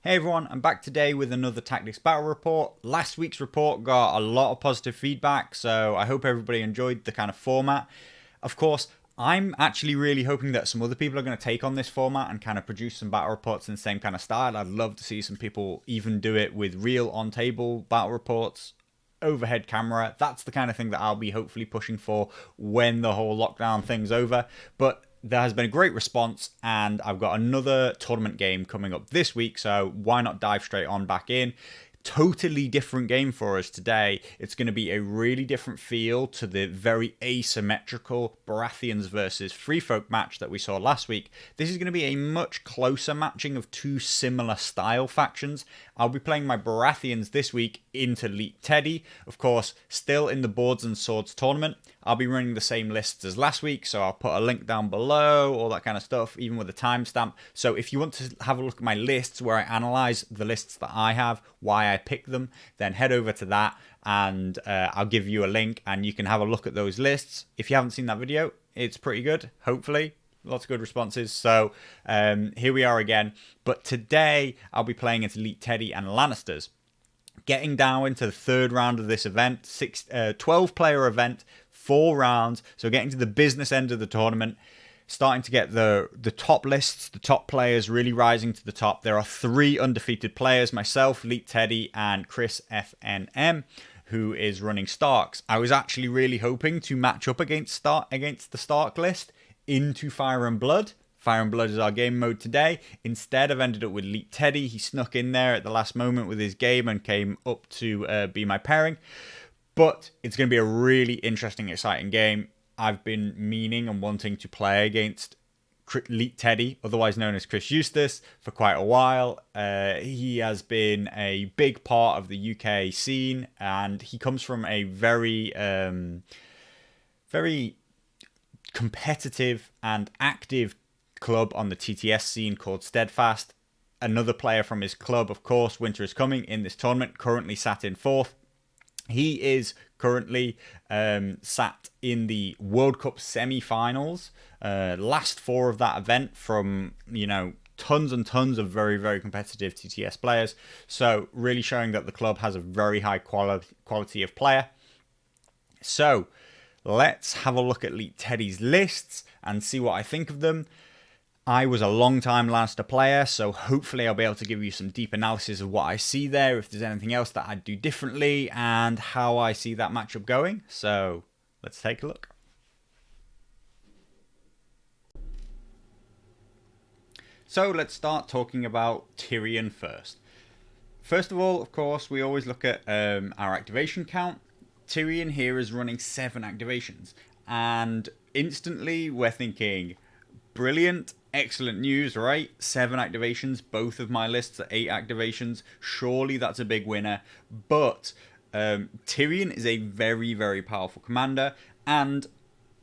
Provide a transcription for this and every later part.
Hey everyone, I'm back today with another Tactics Battle Report. Last week's report got a lot of positive feedback, so I hope everybody enjoyed the kind of format. Of course, I'm actually really hoping that some other people are going to take on this format and kind of produce some battle reports in the same kind of style. I'd love to see some people even do it with real on-table battle reports, overhead camera. That's the kind of thing that I'll be hopefully pushing for when the whole lockdown thing's over. But there has been a great response, and I've got another tournament game coming up this week, so why not dive straight on back in? Totally different game for us today. It's going to be a really different feel to the very asymmetrical Baratheons versus Free Folk match that we saw last week. This is going to be a much closer matching of two similar style factions. I'll be playing my Baratheons this week into Elite Teddy, of course, still in the Boards and Swords tournament. I'll be running the same lists as last week, so I'll put a link down below, all that kind of stuff, even with a timestamp. So if you want to have a look at my lists where I analyze the lists that I have, why I pick them, then head over to that and I'll give you a link and you can have a look at those lists. If you haven't seen that video, it's pretty good, hopefully. Lots of good responses. So here we are again. But today I'll be playing against Elite Teddy and Lannisters. Getting down into the third round of this event, 12-player event, 4 rounds. So getting to the business end of the tournament, starting to get the top lists, the top players really rising to the top. There are 3 undefeated players, myself, Elite Teddy, and Chris FNM, who is running Starks. I was actually really hoping to match up against the Stark list into Fire and Blood. Fire and Blood is our game mode today. Instead, I've ended up with Elite Teddy. He snuck in there at the last moment with his game and came up to be my pairing. But it's going to be a really interesting, exciting game. I've been meaning and wanting to play against Elite Teddy, otherwise known as Chris Eustace, for quite a while. He has been a big part of the UK scene, and he comes from a very competitive and active club on the TTS scene called Steadfast. Another player from his club, of course, Winter is Coming, in this tournament, currently sat in 4th. He is currently sat in the World Cup semi-finals, last 4 of that event from, tons and tons of very, very competitive TTS players. So really showing that the club has a very high quality of player. So let's have a look at Elite Teddy's lists and see what I think of them. I was a long-time Lannister player, so hopefully I'll be able to give you some deep analysis of what I see there, if there's anything else that I'd do differently, and how I see that matchup going. So let's take a look. So let's start talking about Tyrion first. First of all, of course, we always look at our activation count. Tyrion here is running 7 activations, and instantly we're thinking, brilliant, excellent news, right? 7 activations, both of my lists are 8 activations. Surely that's a big winner. But Tyrion is a very, very powerful commander, and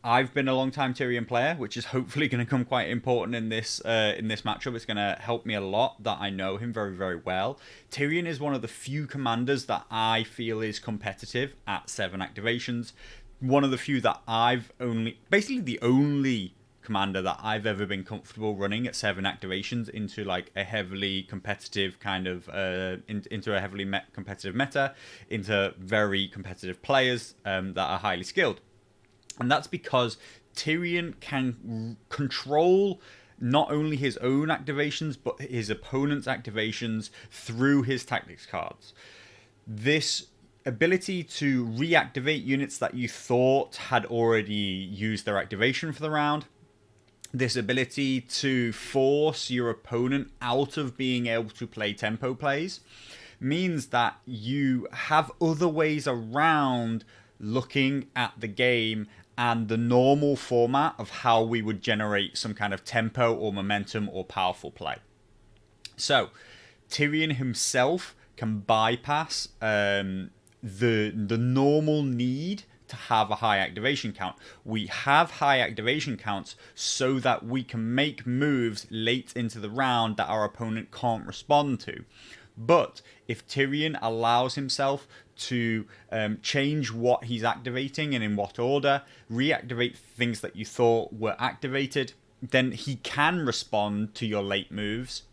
I've been a long-time Tyrion player, which is hopefully going to come quite important in this matchup. It's going to help me a lot that I know him very, very well. Tyrion is one of the few commanders that I feel is competitive at 7 activations. One of the few that basically the only commander that I've ever been comfortable running at 7 activations into like a heavily competitive kind of into a heavily competitive meta, into very competitive players that are highly skilled. And that's because Tyrion can control not only his own activations, but his opponent's activations through his tactics cards. This ability to reactivate units that you thought had already used their activation for the round, this ability to force your opponent out of being able to play tempo plays, means that you have other ways around looking at the game and the normal format of how we would generate some kind of tempo or momentum or powerful play. So Tyrion himself can bypass the normal need to have a high activation count. We have high activation counts so that we can make moves late into the round that our opponent can't respond to. But if Tyrion allows himself to change what he's activating and in what order, reactivate things that you thought were activated, then he can respond to your late moves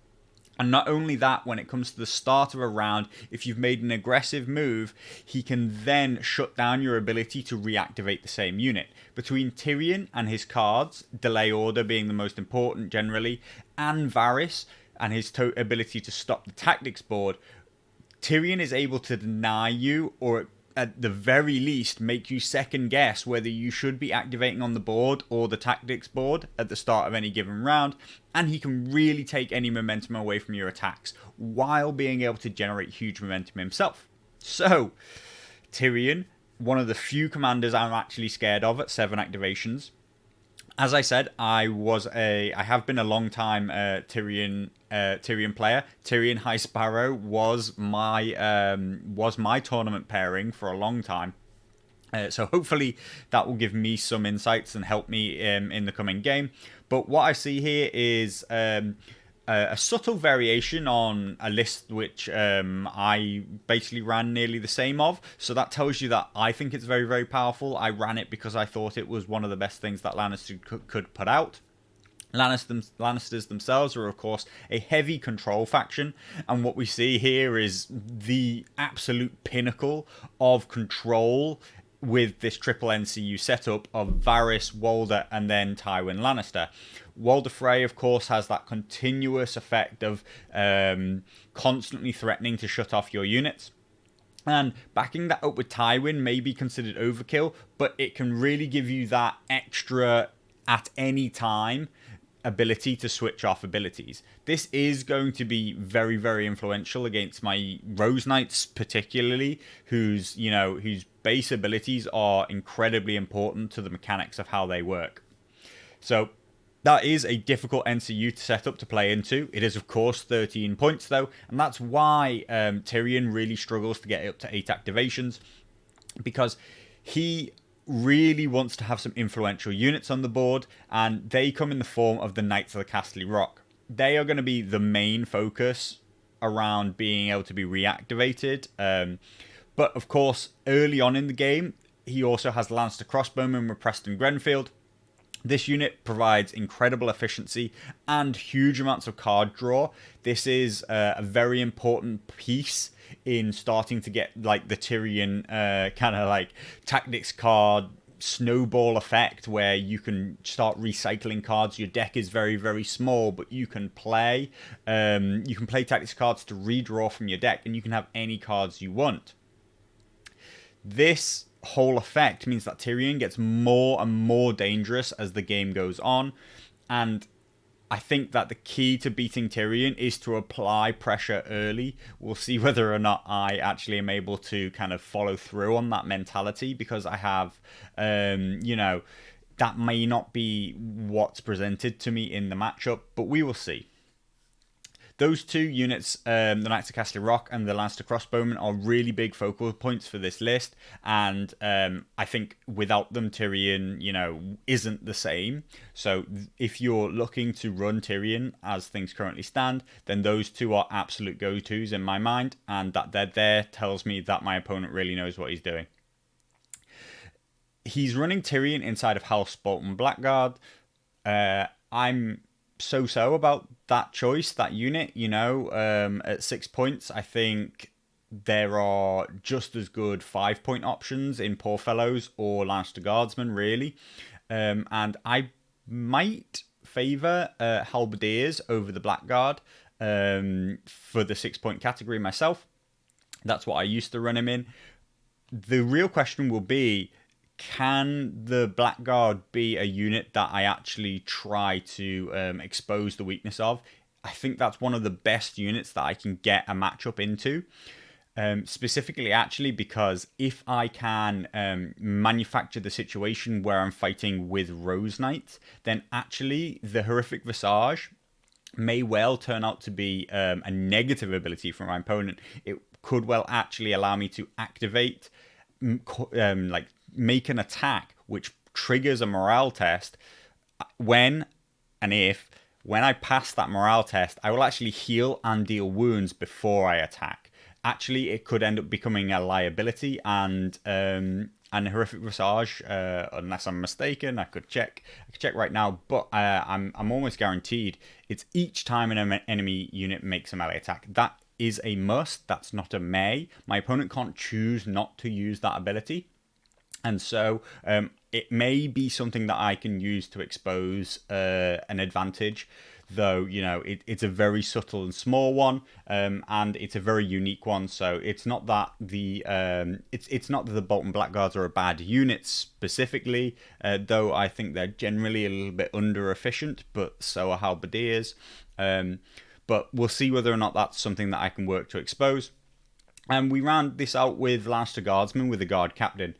And not only that, when it comes to the start of a round, if you've made an aggressive move, he can then shut down your ability to reactivate the same unit. Between Tyrion and his cards, Delay Order being the most important generally, and Varys and his ability to stop the tactics board, Tyrion is able to deny you, or at the very least make you second guess whether you should be activating on the board or the tactics board at the start of any given round, and he can really take any momentum away from your attacks while being able to generate huge momentum himself. So Tyrion, one of the few commanders I'm actually scared of at 7 activations. As I said, I have been a long time Tyrion player. Tyrion High Sparrow was my tournament pairing for a long time. So hopefully that will give me some insights and help me in the coming game. But what I see here is a subtle variation on a list which I basically ran nearly the same of. So that tells you that I think it's very, very powerful. I ran it because I thought it was one of the best things that Lannister could put out. Lannisters themselves are, of course, a heavy control faction, and what we see here is the absolute pinnacle of control with this triple NCU setup of Varys, Walder, and then Tywin Lannister. Walder Frey, of course, has that continuous effect of constantly threatening to shut off your units. And backing that up with Tywin may be considered overkill, but it can really give you that extra at any time ability to switch off abilities. This is going to be very, very influential against my Rose Knights, particularly, whose base abilities are incredibly important to the mechanics of how they work. So that is a difficult NCU to set up to play into. It is, of course, 13 points, though, and that's why Tyrion really struggles to get up to 8 activations, because he really wants to have some influential units on the board, and they come in the form of the Knights of the Castle Rock. They are going to be the main focus around being able to be reactivated. But of course, early on in the game, he also has Lannister Crossbowmen with Preston Grenfield. This unit provides incredible efficiency and huge amounts of card draw. This is a very important piece in starting to get like the Tyrion kind of like tactics card snowball effect, where you can start recycling cards. Your deck is very, very small, but you can play tactics cards to redraw from your deck, and you can have any cards you want. This whole effect means that Tyrion gets more and more dangerous as the game goes on, and I think that the key to beating Tyrion is to apply pressure early. We'll see whether or not I actually am able to kind of follow through on that mentality, because I have, that may not be what's presented to me in the matchup, but we will see. Those two units, the Knights of Castle Rock and the Lannister Crossbowmen, are really big focal points for this list, and I think without them, Tyrion, isn't the same. So if you're looking to run Tyrion as things currently stand, then those two are absolute go-tos in my mind, and that they're there tells me that my opponent really knows what he's doing. He's running Tyrion inside of House Bolton Blackguard. I'm so about that choice, that unit. At 6 points, I think there are just as good 5-point options in Poor Fellows or Lannister Guardsmen, really. And I might favour Halberdiers over the Blackguard for the 6-point category myself. That's what I used to run him in. The real question will be, can the Blackguard be a unit that I actually try to expose the weakness of? I think that's one of the best units that I can get a matchup into. Specifically, actually, because if I can manufacture the situation where I'm fighting with Rose Knight, then actually the Horrific Visage may well turn out to be a negative ability for my opponent. It could well actually allow me to activate, make an attack which triggers a morale test. When I pass that morale test, I will actually heal and deal wounds before I attack. Actually, it could end up becoming a liability, and and Horrific Visage, unless I'm mistaken. I could check right now, but I'm almost guaranteed it's each time an enemy unit makes a melee attack. That is a must. That's not a may. My opponent can't choose not to use that ability. And so it may be something that I can use to expose an advantage, though, you know, it's a very subtle and small one, and it's a very unique one. So it's not that it's not that the Bolton Blackguards are a bad unit specifically, though I think they're generally a little bit under efficient, but so are Halberdiers. But we'll see whether or not that's something that I can work to expose. And we round this out with Lannister Guardsmen with a Guard Captain.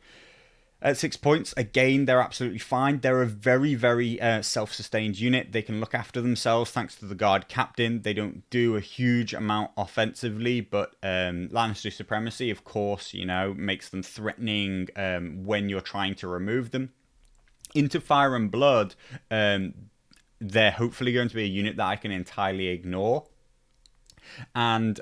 At 6 points, again, they're absolutely fine. They're a very, very self-sustained unit. They can look after themselves thanks to the Guard Captain. They don't do a huge amount offensively, but Lannister Supremacy, of course, you know, makes them threatening when you're trying to remove them. Into Fire and Blood, they're hopefully going to be a unit that I can entirely ignore. And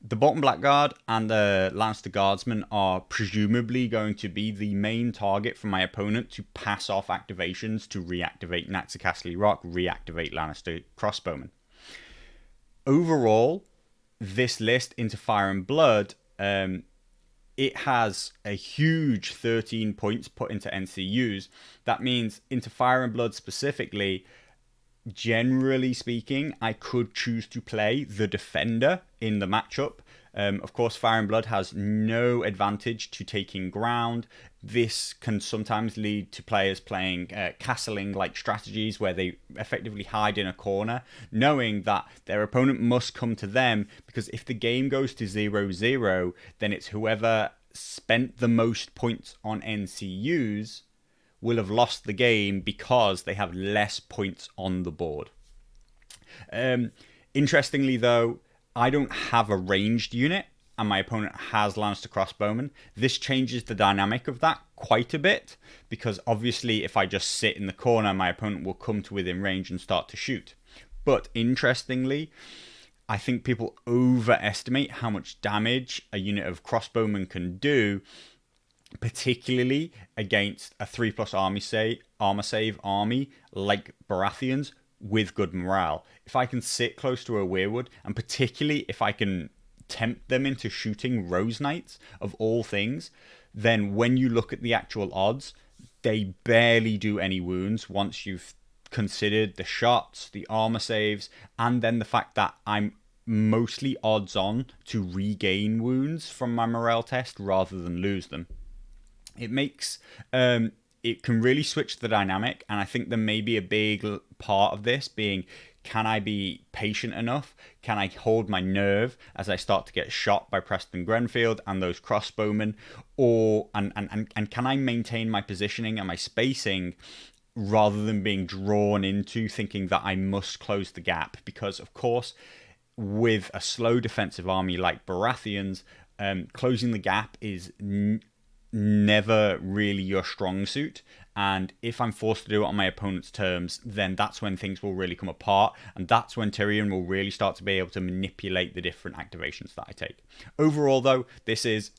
the Bolton Blackguard and the Lannister Guardsman are presumably going to be the main target for my opponent to pass off activations to reactivate Knights of Casterly Rock, reactivate Lannister Crossbowmen. Overall, this list into Fire and Blood, it has a huge 13 points put into NCUs. That means into Fire and Blood specifically, generally speaking, I could choose to play the defender in the matchup. Of course, Fire and Blood has no advantage to taking ground. This can sometimes lead to players playing castling-like strategies where they effectively hide in a corner, knowing that their opponent must come to them, because if the game goes to 0-0, then it's whoever spent the most points on NCUs will have lost the game because they have less points on the board. Interestingly, though, I don't have a ranged unit, and my opponent has Lannister Crossbowmen. This changes the dynamic of that quite a bit, because obviously if I just sit in the corner, my opponent will come to within range and start to shoot. But interestingly, I think people overestimate how much damage a unit of Crossbowmen can do, particularly against a 3+ armor save army like Baratheons with good morale. If I can sit close to a Weirwood, and particularly if I can tempt them into shooting Rose Knights of all things, then when you look at the actual odds, they barely do any wounds once you've considered the shots, the armor saves, and then the fact that I'm mostly odds on to regain wounds from my morale test rather than lose them. It makes it can really switch the dynamic, and I think there may be a big part of this being, can I be patient enough? Can I hold my nerve as I start to get shot by Preston Grenfield and those crossbowmen? And can I maintain my positioning and my spacing rather than being drawn into thinking that I must close the gap? Because, of course, with a slow defensive army like Baratheons, closing the gap is never really your strong suit, and if I'm forced to do it on my opponent's terms, then that's when things will really come apart, and that's when Tyrion will really start to be able to manipulate the different activations that I take. Overall, though, this is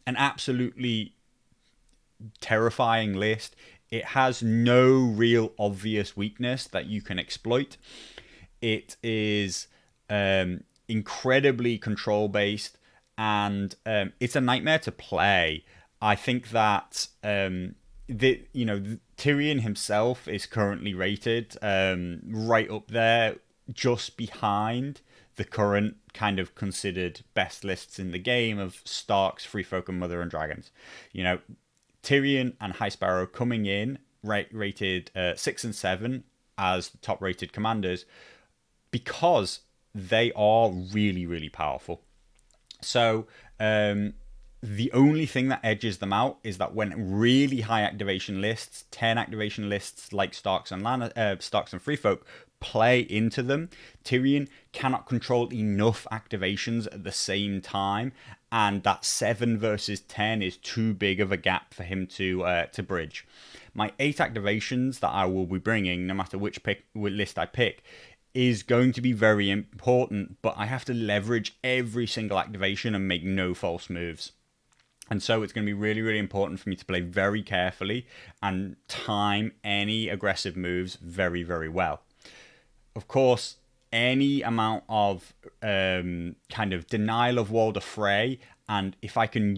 an absolutely terrifying list. It has no real obvious weakness that you can exploit. It is incredibly control based, and it's a nightmare to play. I think that Tyrion himself is currently rated right up there, just behind the current kind of considered best lists in the game of Starks, Free Folk, and Mother and Dragons. You know, Tyrion and High Sparrow coming in rated 6 and 7 as the top rated commanders because they are really, really powerful. So the only thing that edges them out is that when really high activation lists, 10 activation lists like Starks and Free Folk play into them, Tyrion cannot control enough activations at the same time, and that 7 versus 10 is too big of a gap for him to bridge. My 8 activations that I will be bringing, no matter which list I pick, is going to be very important, but I have to leverage every single activation and make no false moves. And so it's going to be really, really important for me to play very carefully and time any aggressive moves very, very well. Of course, any amount of kind of denial of wall to fray, and if I can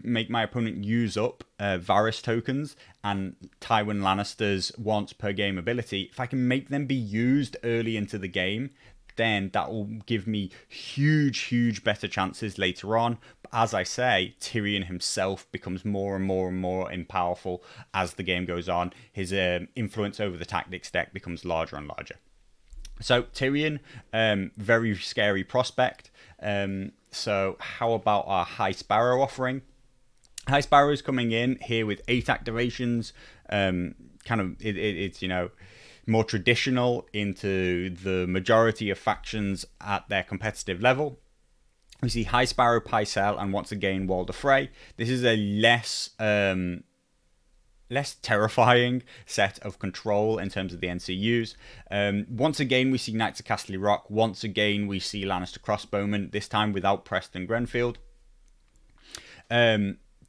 make my opponent use up Varys tokens and Tywin Lannister's once per game ability, if I can make them be used early into the game, then that will give me huge better chances later on. But as I say, Tyrion himself becomes more and more powerful as the game goes on. His influence over the tactics deck becomes larger and larger. So Tyrion, very scary prospect. So how about our High Sparrow offering? High Sparrow is coming in here with 8 activations. It's more traditional into the majority of factions at their competitive level. We see High Sparrow, Pycelle, and once again Walder Frey. This is a less terrifying set of control in terms of the NCUs. Once again, we see Knights of Casterly Rock. Once again, we see Lannister Crossbowmen, this time without Preston Grenfield.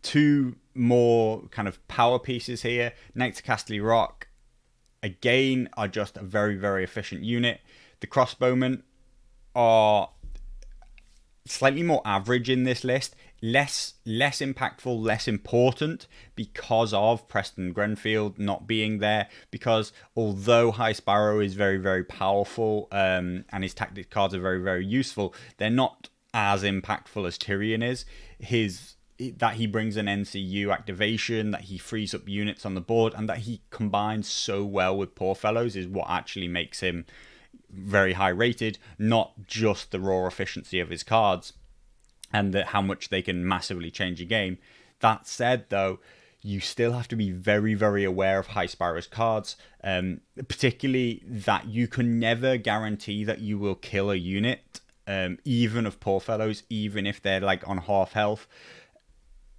2 more kind of power pieces here. Knights of Casterly Rock, again, are just a very efficient unit. The Crossbowmen are slightly more average in this list. Less impactful, less important because of Preston Grenfield not being there. Because although High Sparrow is very powerful and his tactics cards are very useful, they're not as impactful as Tyrion is. That he brings an NCU activation, that he frees up units on the board, and that he combines so well with Poor Fellows is what actually makes him very high rated, not just the raw efficiency of his cards and how much they can massively change a game. That said, though, you still have to be very aware of High Sparrow's cards, particularly that you can never guarantee that you will kill a unit, even of Poor Fellows, even if they're like on half health.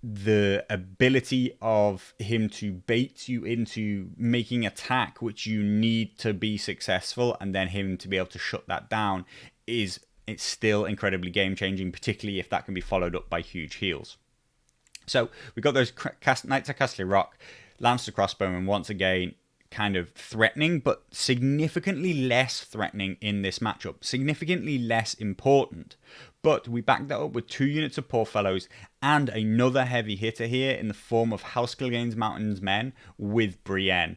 The ability of him to bait you into making attack, which you need to be successful, and then him to be able to shut that down, it's still incredibly game-changing, particularly if that can be followed up by huge heals. So we've got those Knights of Casterly Rock, Lannister Crossbowmen, once again, kind of threatening, but significantly less threatening in this matchup. Significantly less important. But we back that up with 2 units of Poor Fellows and another heavy hitter here in the form of House Clegane's Mountain's Men with Brienne.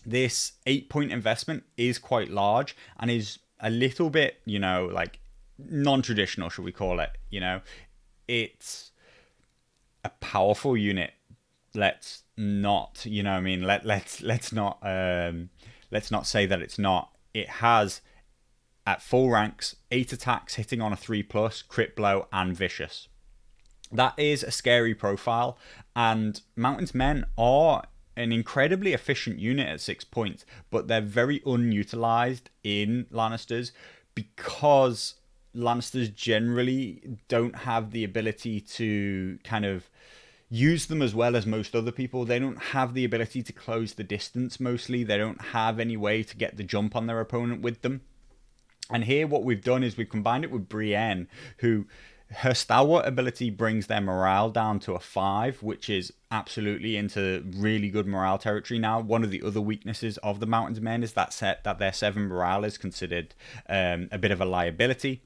This 8-point investment is quite large and is a little bit, like non-traditional, should we call it? It's a powerful unit. Let's not, let's not say that it's not. It has, at full ranks, 8 attacks hitting on a 3+, crit blow, and vicious. That is a scary profile, and Mountain's Men are an incredibly efficient unit at 6 points, but they're very unutilized in Lannisters because Lannisters generally don't have the ability to kind of use them as well as most other people. They don't have the ability to close the distance mostly. They don't have any way to get the jump on their opponent with them. And here what we've done is we've combined it with Brienne, who her stalwart ability brings their morale down to a 5, which is absolutely into really good morale territory now. One of the other weaknesses of the Mountain's Men is that their 7 morale is considered a bit of a liability.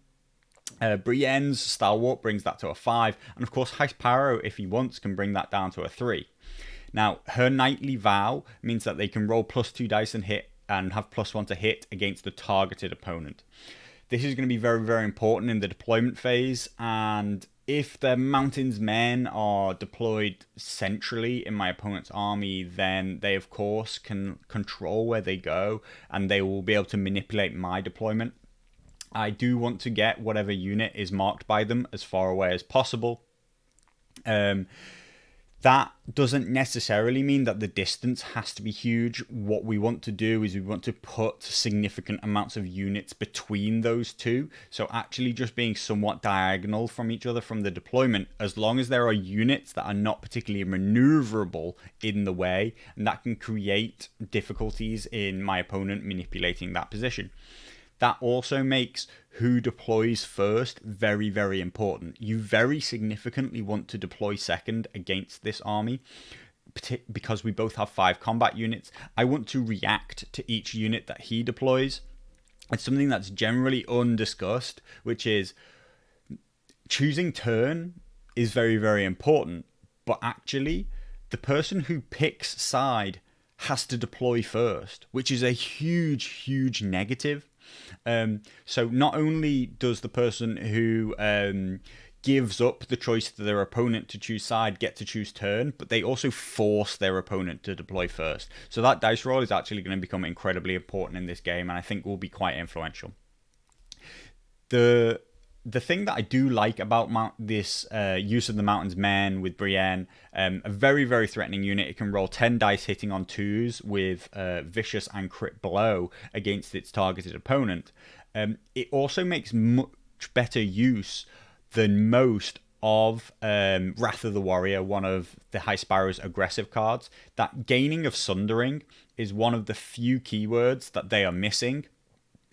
Brienne's stalwart brings that to a 5, and of course High Sparrow, if he wants, can bring that down to a 3. Now, her knightly vow means that they can roll +2 dice and hit, and have +1 to hit against the targeted opponent. This is going to be very important in the deployment phase, and if the Mountain's Men are deployed centrally in my opponent's army, then they of course can control where they go, and they will be able to manipulate my deployment. I do want to get whatever unit is marked by them as far away as possible. That doesn't necessarily mean that the distance has to be huge. What we want to do is we want to put significant amounts of units between those two. So actually just being somewhat diagonal from each other from the deployment, as long as there are units that are not particularly maneuverable in the way, and that can create difficulties in my opponent manipulating that position. that also makes who deploys first very, very important. You very significantly want to deploy second against this army, because we both have 5 combat units. I want to react to each unit that he deploys. It's something that's generally undiscussed, which is choosing turn is very, very important. But actually, the person who picks side has to deploy first, which is a huge, huge negative. So not only does the person who gives up the choice to their opponent to choose side get to choose turn, but they also force their opponent to deploy first. So that dice roll is actually going to become incredibly important in this game, and I think will be quite influential. The thing that I do like about this use of the Mountain's Men with Brienne, a very, very threatening unit. It can roll 10 dice hitting on 2s with Vicious and Crit Blow against its targeted opponent. It also makes much better use than most of Wrath of the Warrior, one of the High Sparrow's aggressive cards. That Gaining of Sundering is one of the few keywords that they are missing,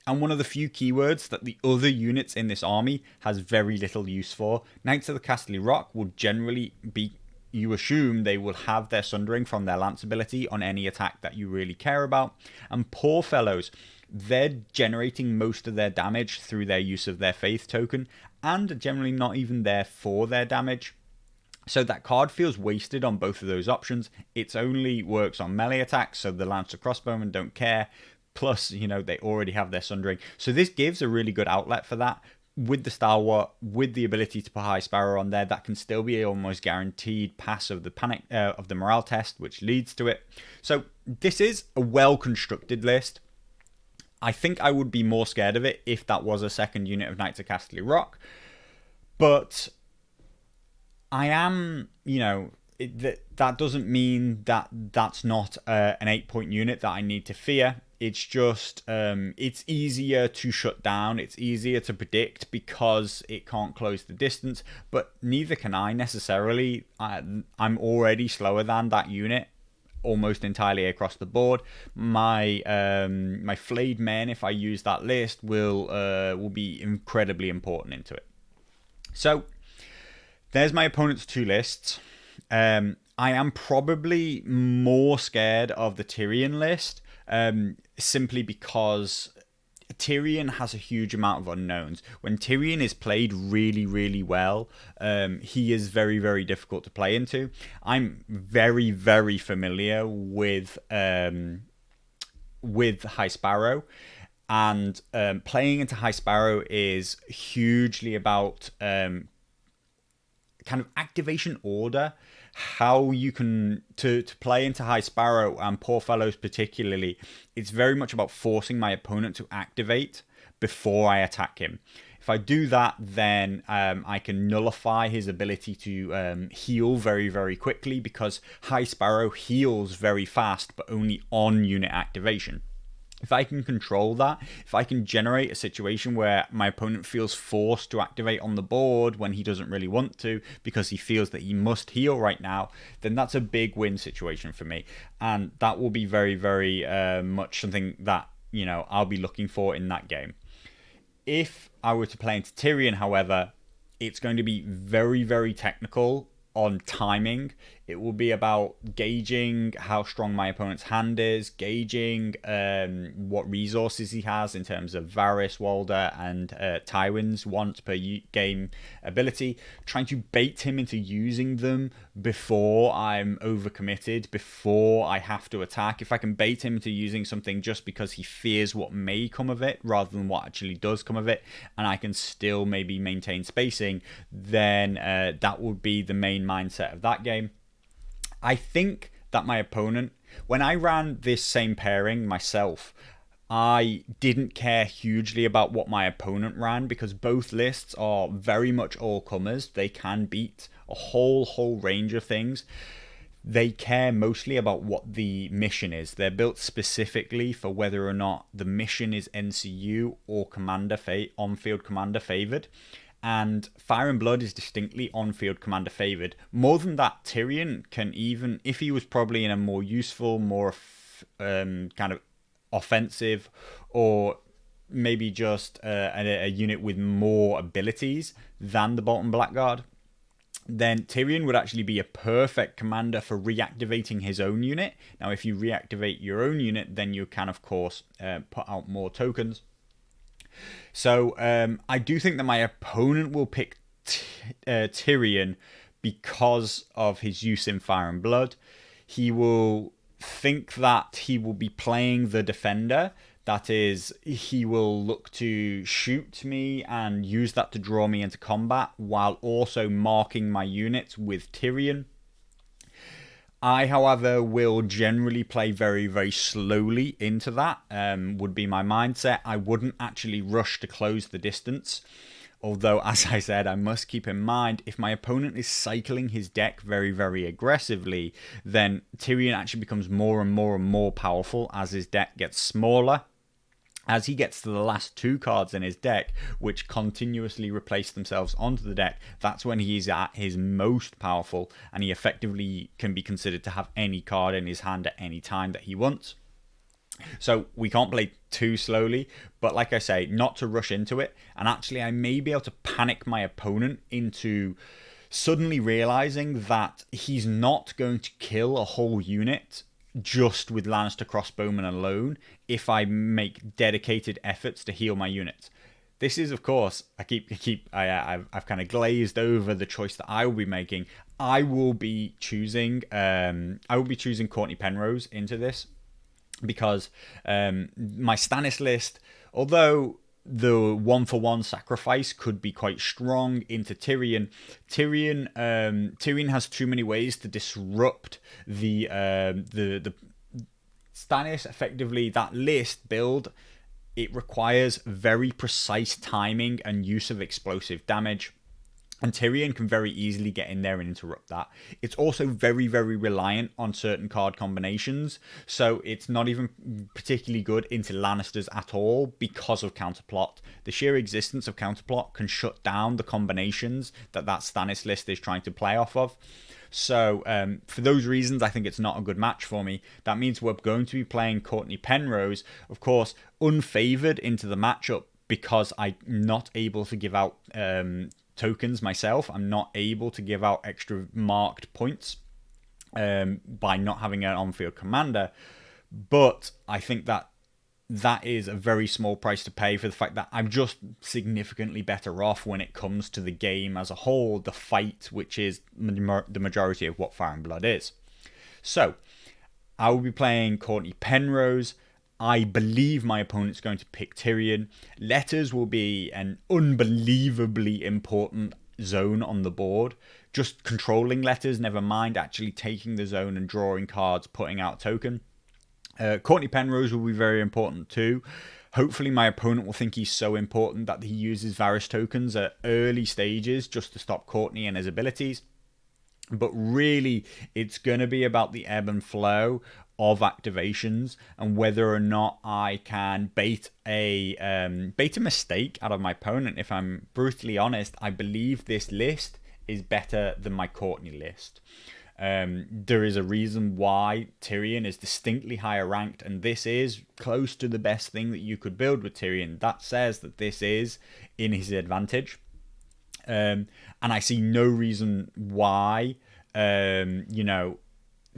and one of the few keywords that the other units in this army has very little use for. Knights of the Casterly Rock will generally be, you assume they will have their Sundering from their Lance ability on any attack that you really care about. And Poor Fellows, they're generating most of their damage through their use of their Faith token, and are generally not even there for their damage. So that card feels wasted on both of those options. It only works on melee attacks, so the Lancer Crossbowmen don't care. Plus, you know, they already have their Sundering. So this gives a really good outlet for that. With the Stalwart, with the ability to put High Sparrow on there, that can still be almost guaranteed pass of the panic of the morale test, which leads to it. So this is a well-constructed list. I think I would be more scared of it if that was a second unit of Knights of Casterly Rock. But I am, you know, that doesn't mean that that's not an 8-point unit that I need to fear. It's just, it's easier to shut down. It's easier to predict because it can't close the distance. But neither can I necessarily. I'm already slower than that unit almost entirely across the board. My my Flayed Men, if I use that list, will be incredibly important into it. So there's my opponent's 2 lists. I am probably more scared of the Tyrion list, simply because Tyrion has a huge amount of unknowns. When Tyrion is played really, really well, he is very, very difficult to play into. I'm very, very familiar with High Sparrow, and playing into High Sparrow is hugely about kind of activation order. How you can to play into High Sparrow and Poor Fellows particularly, it's very much about forcing my opponent to activate before I attack him. If I do that, then I can nullify his ability to heal very, very quickly, because High Sparrow heals very fast, but only on unit activation. If I can control that, if I can generate a situation where my opponent feels forced to activate on the board when he doesn't really want to because he feels that he must heal right now, then that's a big win situation for me. And that will be very, very much something that, you know, I'll be looking for in that game. If I were to play into Tyrion, however, it's going to be very, very technical on timing. It will be about gauging how strong my opponent's hand is, gauging what resources he has in terms of Varys, Walder, and Tywin's once per game ability, trying to bait him into using them before I'm overcommitted, before I have to attack. If I can bait him into using something just because he fears what may come of it rather than what actually does come of it, and I can still maybe maintain spacing, then that would be the main mindset of that game. I think that my opponent, when I ran this same pairing myself, I didn't care hugely about what my opponent ran, because both lists are very much all comers. They can beat a whole range of things. They care mostly about what the mission is. They're built specifically for whether or not the mission is NCU or on-field commander favored. And Fire and Blood is distinctly on-field commander favored. More than that, Tyrion can, even if he was probably in a more useful, more kind of offensive or maybe just a unit with more abilities than the Bolton Blackguard, then Tyrion would actually be a perfect commander for reactivating his own unit. Now, if you reactivate your own unit, then you can, of course, put out more tokens. So I do think that my opponent will pick Tyrion because of his use in Fire and Blood. He will think that he will be playing the defender. That is, he will look to shoot me and use that to draw me into combat while also marking my units with Tyrion. I, however, will generally play very, very slowly into that, would be my mindset. I wouldn't actually rush to close the distance. Although, as I said, I must keep in mind, if my opponent is cycling his deck very, very aggressively, then Tyrion actually becomes more and more and more powerful as his deck gets smaller. As he gets to the last 2 cards in his deck, which continuously replace themselves onto the deck, that's when he's at his most powerful, and he effectively can be considered to have any card in his hand at any time that he wants. So we can't play too slowly, but like I say, not to rush into it. And actually, I may be able to panic my opponent into suddenly realizing that he's not going to kill a whole unit just with Lannister crossbowmen alone if I make dedicated efforts to heal my units. This is, of course, I've kind of glazed over the choice that I will be making. I will be choosing Cortnay Penrose into this because my Stannis list, although the 1-for-1 sacrifice could be quite strong into Tyrion. Tyrion has too many ways to disrupt the Stannis. Effectively, that list build, it requires very precise timing and use of explosive damage. And Tyrion can very easily get in there and interrupt that. It's also very, very reliant on certain card combinations. So it's not even particularly good into Lannisters at all because of Counterplot. The sheer existence of Counterplot can shut down the combinations that Stannis list is trying to play off of. So for those reasons, I think it's not a good match for me. That means we're going to be playing Cortnay Penrose, of course, unfavored into the matchup because I'm not able to give out tokens myself. I'm not able to give out extra marked points by not having an on-field commander. But I think that is a very small price to pay for the fact that I'm just significantly better off when it comes to the game as a whole, the fight, which is the majority of what Fire and Blood is. So I will be playing Cortnay Penrose. I believe my opponent's going to pick Tyrion. Letters will be an unbelievably important zone on the board. Just controlling letters, never mind actually taking the zone and drawing cards, putting out token. Cortnay Penrose will be very important too. Hopefully my opponent will think he's so important that he uses Varys tokens at early stages just to stop Cortnay and his abilities. But really, it's going to be about the ebb and flow of activations and whether or not I can bait a mistake out of my opponent. If I'm brutally honest, I believe this list is better than my Cortnay list. There is a reason why Tyrion is distinctly higher ranked, and this is close to the best thing that you could build with Tyrion. That says that this is in his advantage. And I see no reason why,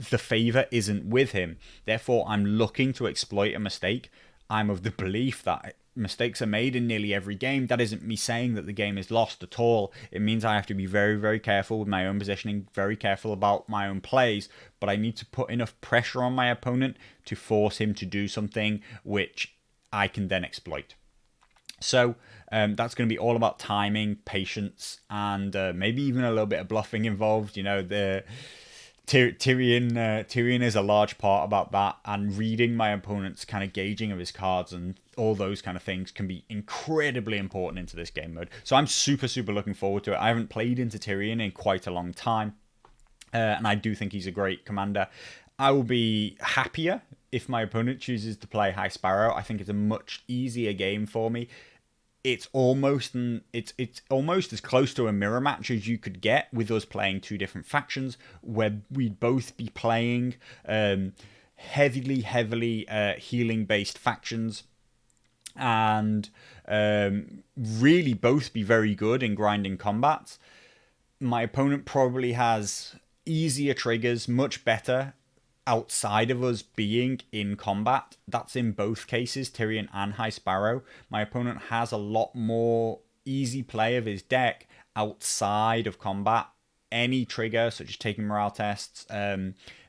the favor isn't with him. Therefore, I'm looking to exploit a mistake. I'm of the belief that mistakes are made in nearly every game. That isn't me saying that the game is lost at all. It means I have to be very, very careful with my own positioning, very careful about my own plays, but I need to put enough pressure on my opponent to force him to do something which I can then exploit. So that's going to be all about timing, patience, and maybe even a little bit of bluffing involved. The Tyrion is a large part about that, and reading my opponent's kind of gauging of his cards and all those kind of things can be incredibly important into this game mode. So I'm super, super looking forward to it. I haven't played into Tyrion in quite a long time, and I do think he's a great commander. I will be happier if my opponent chooses to play High Sparrow. I think it's a much easier game for me. It's almost as close to a mirror match as you could get with us playing two different factions, where we'd both be playing heavily healing based factions. and really both be very good in grinding combats. My opponent probably has easier triggers, much better outside of us being in combat. That's in both cases, Tyrion and High Sparrow. My opponent has a lot more easy play of his deck outside of combat. Any trigger, such as taking morale tests,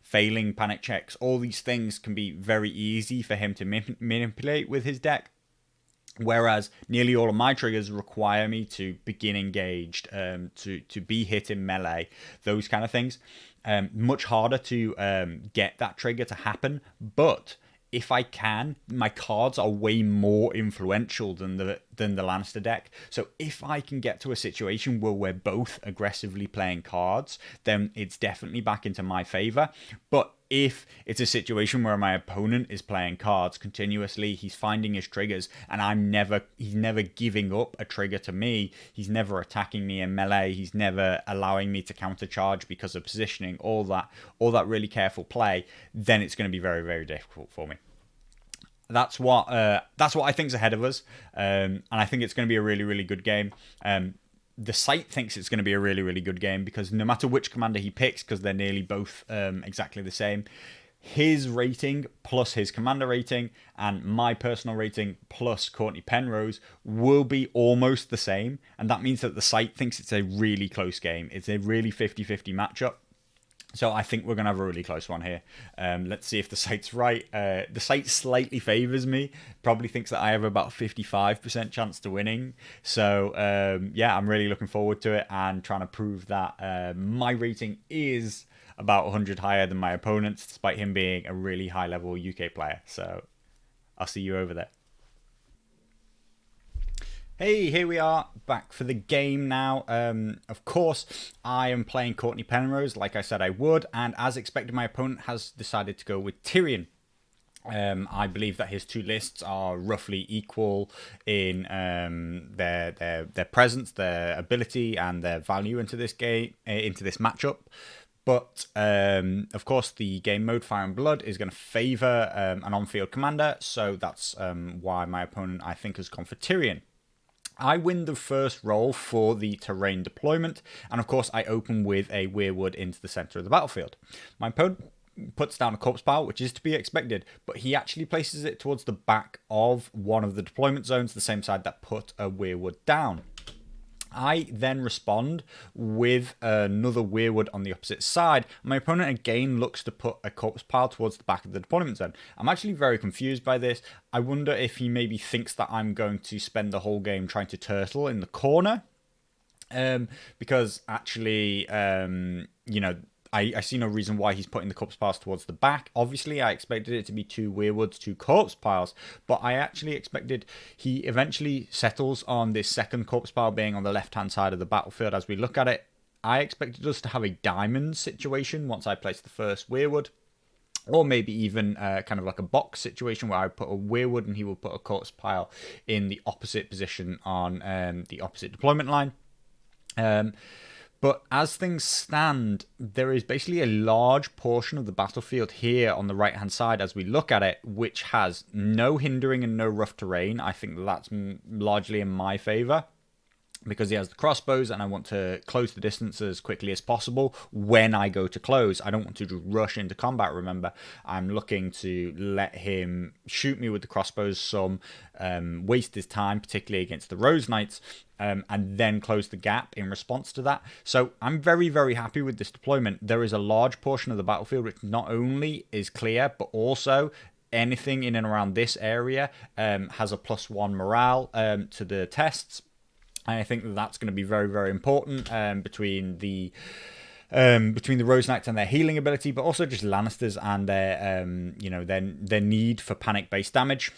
failing panic checks, all these things can be very easy for him to manipulate with his deck. Whereas nearly all of my triggers require me to begin engaged, to be hit in melee, those kind of things. Much harder to get that trigger to happen, but if I can, my cards are way more influential than the Lannister deck. So if I can get to a situation where we're both aggressively playing cards, then it's definitely back into my favor. But if it's a situation where my opponent is playing cards continuously, he's finding his triggers, and he's never giving up a trigger to me. He's never attacking me in melee. He's never allowing me to countercharge because of positioning. All that really careful play. Then it's going to be very, very difficult for me. That's what I think's ahead of us, and I think it's going to be a really, really good game. The site thinks it's going to be a really, really good game because no matter which commander he picks, because they're nearly both exactly the same, his rating plus his commander rating and my personal rating plus Cortnay Penrose will be almost the same, and that means that the site thinks it's a really close game. It's a really 50-50 matchup. So I think we're going to have a really close one here. Let's see if the site's right. The site slightly favours me. Probably thinks that I have about a 55% chance to winning. So yeah, I'm really looking forward to it and trying to prove that my rating is about 100 higher than my opponent's, despite him being a really high-level UK player. So I'll see you over there. Hey, here we are, back for the game now. Of course, I am playing Cortnay Penrose, like I said I would, and as expected, my opponent has decided to go with Tyrion. I believe that his two lists are roughly equal in their presence, their ability, and their value into this game, into this matchup. But, of course, the game mode Fire and Blood is going to favour an on-field commander, so that's why my opponent, I think, has gone for Tyrion. I win the first roll for the terrain deployment, and of course I open with a Weirwood into the centre of the battlefield. My opponent puts down a corpse pile, which is to be expected, but he actually places it towards the back of one of the deployment zones, the same side that put a Weirwood down. I then respond with another Weirwood on the opposite side. My opponent again looks to put a corpse pile towards the back of the deployment zone. I'm actually very confused by this. I wonder if he maybe thinks that I'm going to spend the whole game trying to turtle in the corner. Because actually, you know, I see no reason why he's putting the corpse piles towards the back. Obviously, I expected it to be two Weirwoods, two corpse piles, but I actually expected he eventually settles on this second corpse pile being on the left-hand side of the battlefield as we look at it. I expected us to have a diamond situation once I place the first Weirwood, or maybe even kind of like a box situation where I put a Weirwood and he will put a corpse pile in the opposite position on the opposite deployment line. But as things stand, there is basically a large portion of the battlefield here on the right-hand side as we look at it, which has no hindering and no rough terrain. I think that's largely in my favour, because he has the crossbows and I want to close the distance as quickly as possible when I go to close. I don't want to just rush into combat, remember. I'm looking to let him shoot me with the crossbows some, waste his time, particularly against the Rose Knights, and then close the gap in response to that. So I'm very, very happy with this deployment. There is a large portion of the battlefield which not only is clear, but also anything in and around this area has a +1 morale to the tests. And I think that that's going to be very, very important between the Rose Knights and their healing ability, but also just Lannisters and their their need for panic-based damage.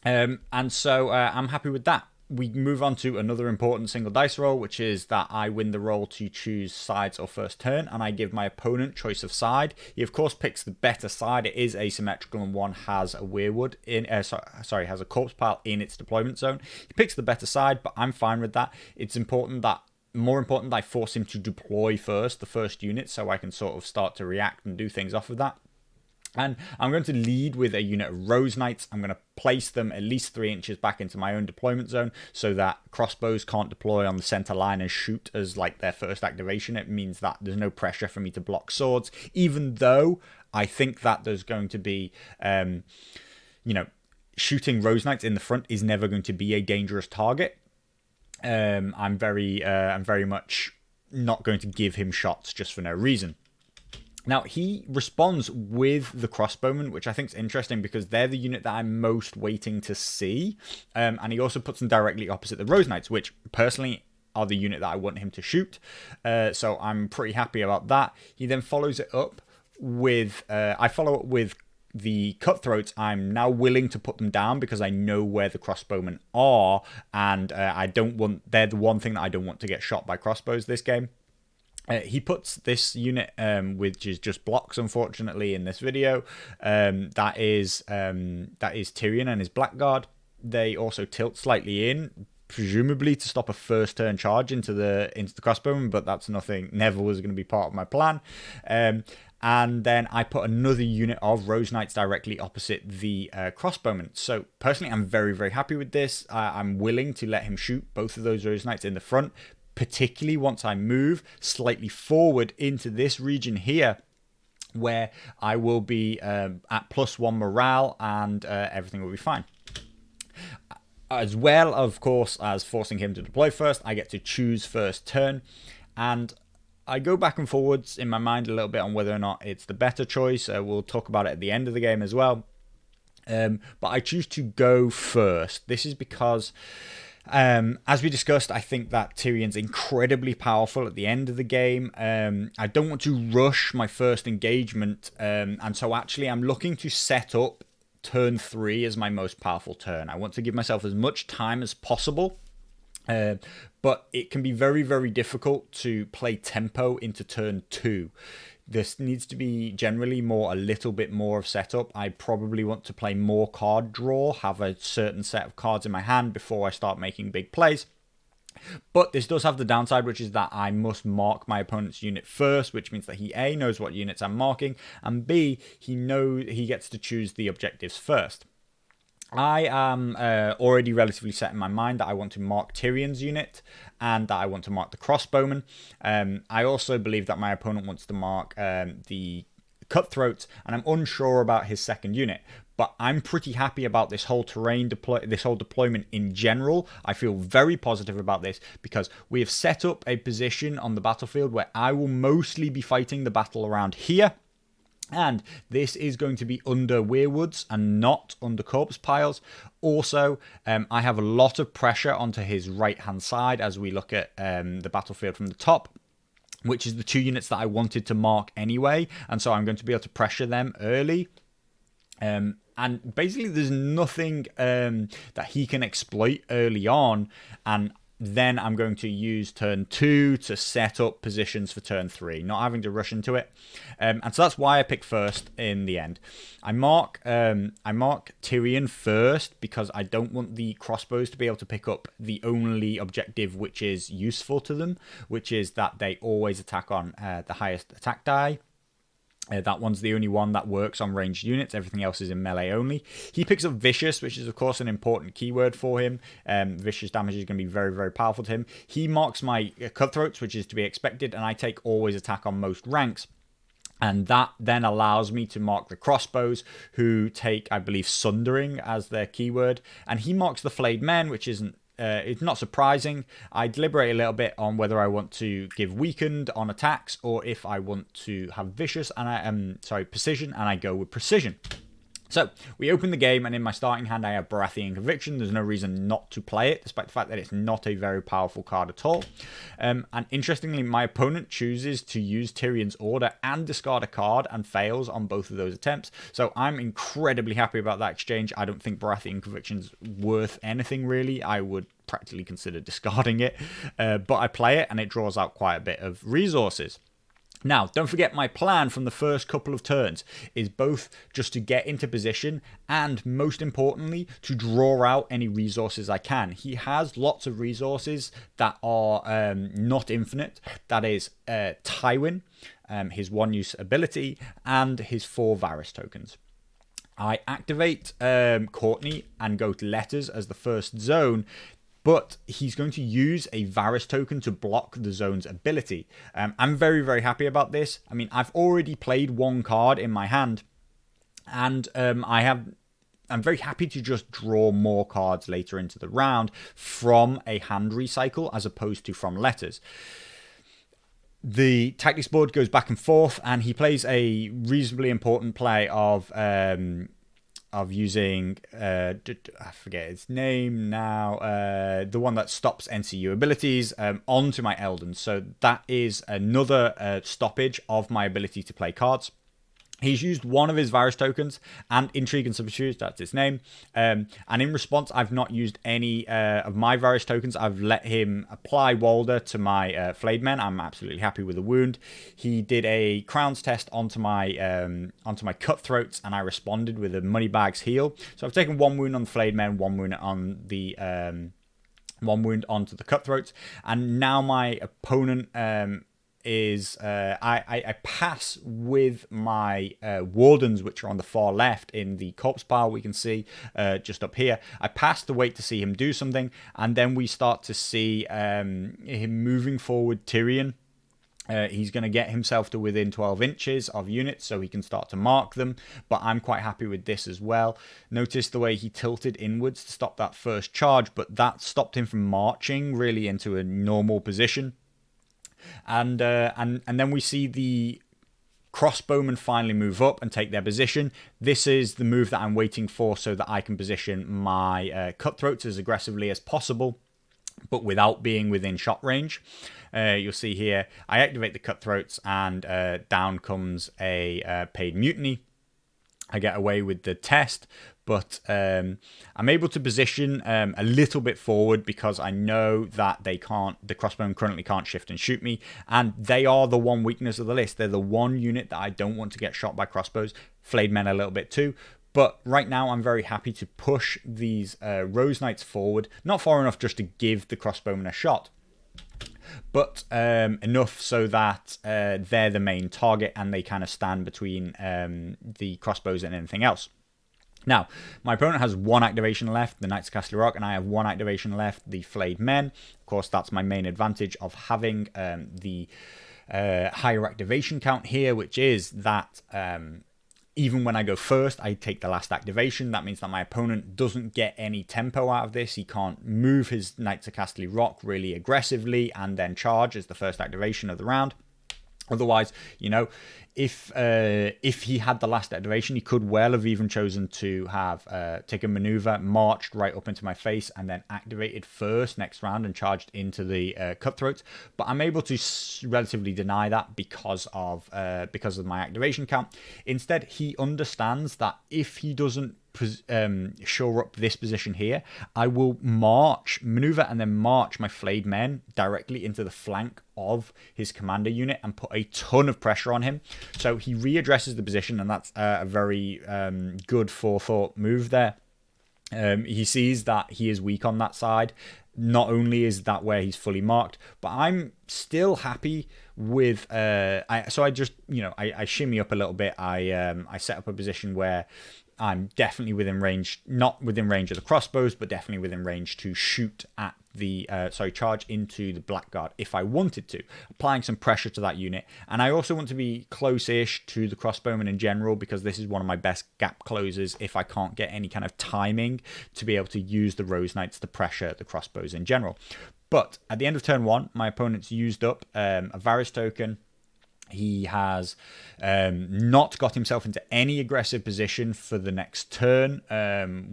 And so I'm happy with that. We move on to another important single dice roll, which is that I win the roll to choose sides or first turn, and I give my opponent choice of side. He of course picks the better side. It is asymmetrical, and one has a Weirwood in, has a corpse pile in its deployment zone. He picks the better side, but I'm fine with that. It's more important that I force him to deploy first, the first unit, so I can sort of start to react and do things off of that. And I'm going to lead with a unit of Rose Knights. I'm going to place them at least 3 inches back into my own deployment zone so that crossbows can't deploy on the center line and shoot as like their first activation. It means that there's no pressure for me to block swords, even though I think that there's going to be, shooting Rose Knights in the front is never going to be a dangerous target. I'm very much not going to give him shots just for no reason. Now, he responds with the crossbowmen, which I think is interesting because they're the unit that I'm most waiting to see. And he also puts them directly opposite the Rose Knights, which personally are the unit that I want him to shoot. So I'm pretty happy about that. He then follows it up with... I follow up with the Cutthroats. I'm now willing to put them down because I know where the crossbowmen are. And they're the one thing that I don't want to get shot by crossbows this game. He puts this unit, which is just blocks, unfortunately, in this video. That is Tyrion and his Blackguard. They also tilt slightly in, presumably to stop a first turn charge into the crossbowman, but that's nothing. Never was going to be part of my plan. And then I put another unit of Rose Knights directly opposite the crossbowman. So personally, I'm very, very happy with this. I'm willing to let him shoot both of those Rose Knights in the front, particularly once I move slightly forward into this region here, where I will be at +1 morale and everything will be fine. As well, of course, as forcing him to deploy first, I get to choose first turn, and I go back and forwards in my mind a little bit on whether or not it's the better choice. We'll talk about it at the end of the game as well. But I choose to go first. This is because... as we discussed, I think that Tyrion's incredibly powerful at the end of the game. I don't want to rush my first engagement, and so actually I'm looking to set up turn 3 as my most powerful turn. I want to give myself as much time as possible, but it can be very, very difficult to play tempo into turn 2. This needs to be generally a little bit more of setup. I probably want to play more card draw, have a certain set of cards in my hand before I start making big plays. But this does have the downside, which is that I must mark my opponent's unit first, which means that he A, knows what units I'm marking, and B, he gets to choose the objectives first. I am already relatively set in my mind that I want to mark Tyrion's unit and that I want to mark the crossbowman. I also believe that my opponent wants to mark the Cutthroats, and I'm unsure about his second unit. But I'm pretty happy about this whole deployment in general. I feel very positive about this because we have set up a position on the battlefield where I will mostly be fighting the battle around here. And this is going to be under weirwoods and not under corpse piles. Also, I have a lot of pressure onto his right-hand side as we look at the battlefield from the top, which is the 2 units that I wanted to mark anyway. And so I'm going to be able to pressure them early. And basically, there's nothing that he can exploit early on. And then I'm going to use turn 2 to set up positions for turn 3, not having to rush into it. And so that's why I pick first in the end. I mark Tyrion first because I don't want the crossbows to be able to pick up the only objective which is useful to them, which is that they always attack on the highest attack die. That one's the only one that works on ranged units. Everything else is in melee only. He picks up Vicious, which is, of course, an important keyword for him. Vicious damage is going to be very, very powerful to him. He marks my Cutthroats, which is to be expected, and I take always attack on most ranks. And that then allows me to mark the crossbows, who take, I believe, Sundering as their keyword. And he marks the Flayed Men, which isn't it's not surprising. I deliberate a little bit on whether I want to give Weakened on attacks or if I want to have Vicious and Precision, and I go with Precision. So we open the game, and in my starting hand I have Baratheon Conviction. There's no reason not to play it, despite the fact that it's not a very powerful card at all. And interestingly, my opponent chooses to use Tyrion's Order and discard a card and fails on both of those attempts. So I'm incredibly happy about that exchange. I don't think Baratheon Conviction's worth anything, really. I would practically consider discarding it. But I play it, and it draws out quite a bit of resources. Now, don't forget my plan from the first couple of turns is both just to get into position and, most importantly, to draw out any resources I can. He has lots of resources that are not infinite. That is Tywin, his one-use ability, and his 4 Varys tokens. I activate Cortnay and go to letters as the first zone, but he's going to use a Varys token to block the zone's ability. I'm very, very happy about this. I mean, I've already played 1 card in my hand, and I'm very happy to just draw more cards later into the round from a hand recycle as opposed to from letters. The tactics board goes back and forth, and he plays a reasonably important play of using I forget its name now, the one that stops NCU abilities onto my Eldons. So that is another stoppage of my ability to play cards. He's used one of his Varys tokens and Intrigue and Subterfuge, that's his name. And in response, I've not used any of my Varys tokens. I've let him apply Walder to my Flayed Men. I'm absolutely happy with the wound. He did a Crowns test onto my Cutthroats, and I responded with a Moneybags heal. So I've taken 1 wound on the Flayed Men, 1 wound on the 1 wound onto the Cutthroats, and now my opponent is I pass with my Wardens, which are on the far left in the corpse pile. We can see just up here. I pass to wait to see him do something, and then we start to see him moving forward Tyrion. He's going to get himself to within 12 inches of units so he can start to mark them, but I'm quite happy with this as well. Notice the way he tilted inwards to stop that first charge, but that stopped him from marching really into a normal position. And then we see the crossbowmen finally move up and take their position. This is the move that I'm waiting for so that I can position my Cutthroats as aggressively as possible, but without being within shot range. You'll see here, I activate the Cutthroats, and down comes a paid mutiny. I get away with the test, but I'm able to position a little bit forward because I know that the crossbowmen currently can't shift and shoot me, and they are the one weakness of the list. They're the one unit that I don't want to get shot by crossbows. Flayed Men a little bit too. But right now, I'm very happy to push these Rose Knights forward, not far enough just to give the crossbowmen a shot, but enough so that they're the main target and they kind of stand between the crossbows and anything else. Now, my opponent has 1 activation left, the Knights of Castle Rock, and I have 1 activation left, the Flayed Men. Of course, that's my main advantage of having the higher activation count here, which is that even when I go first, I take the last activation. That means that my opponent doesn't get any tempo out of this. He can't move his Knights of Castle Rock really aggressively and then charge as the first activation of the round. Otherwise, you know, if he had the last activation, he could well have even chosen to have taken maneuver, marched right up into my face, and then activated first next round and charged into the Cutthroats. But I'm able to relatively deny that because of my activation count. Instead, he understands that if he doesn't shore up this position here, I will maneuver and then march my Flayed Men directly into the flank of his commander unit and put a ton of pressure on him. So he readdresses the position, and that's a very good forethought move there. He sees that he is weak on that side. Not only is that where he's fully marked, but I'm still happy with so I just, you know, I shimmy up a little bit. I set up a position where I'm definitely within range, not within range of the crossbows, but definitely within range to shoot at the, charge into the Blackguard if I wanted to, applying some pressure to that unit. And I also want to be close-ish to the crossbowmen in general, because this is one of my best gap closers if I can't get any kind of timing to be able to use the Rose Knights to pressure the crossbows in general. But at the end of turn 1, my opponent's used up a Varys token. He has not got himself into any aggressive position for the next turn,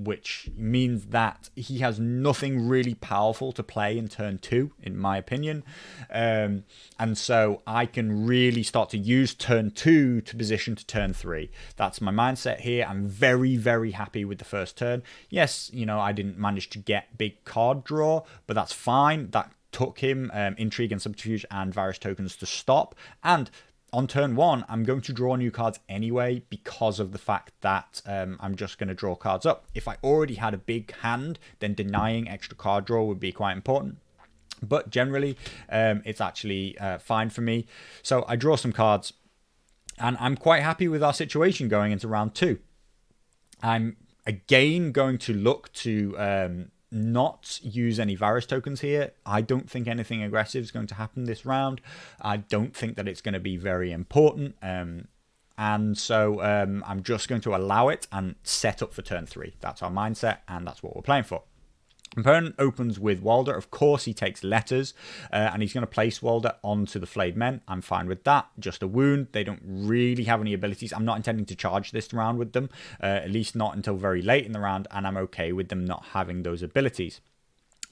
which means that he has nothing really powerful to play in turn 2, in my opinion. And so I can really start to use turn 2 to position to turn 3. That's my mindset here. I'm very, very happy with the first turn. Yes, you know, I didn't manage to get big card draw, but that's fine. That took him Intrigue and Subterfuge and Varys tokens to stop. And on turn 1, I'm going to draw new cards anyway because of the fact that I'm just going to draw cards up. If I already had a big hand, then denying extra card draw would be quite important. But generally, it's actually fine for me. So I draw some cards, and I'm quite happy with our situation going into round 2. I'm again going to look to not use any Varys tokens here. I don't think anything aggressive is going to happen this round. I don't think that it's going to be very important. And so I'm just going to allow it and set up for turn 3. That's our mindset, and that's what we're playing for. Opponent opens with Walder. Of course, he takes letters, and he's going to place Walder onto the Flayed Men. I'm fine with that. Just a wound. They don't really have any abilities. I'm not intending to charge this round with them, at least not until very late in the round, and I'm okay with them not having those abilities.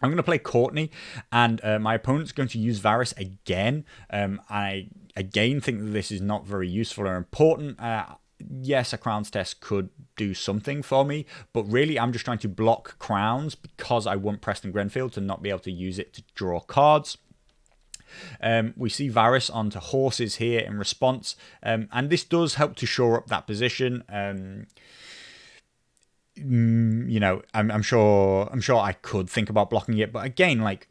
I'm going to play Cortnay, and my opponent's going to use Varys again. I again think that this is not very useful or important. Yes, a Crowns test could do something for me, but really I'm just trying to block Crowns because I want Preston Grenfield to not be able to use it to draw cards. We see Varys onto horses here in response, and this does help to shore up that position. You know, I'm sure I could think about blocking it, but again, like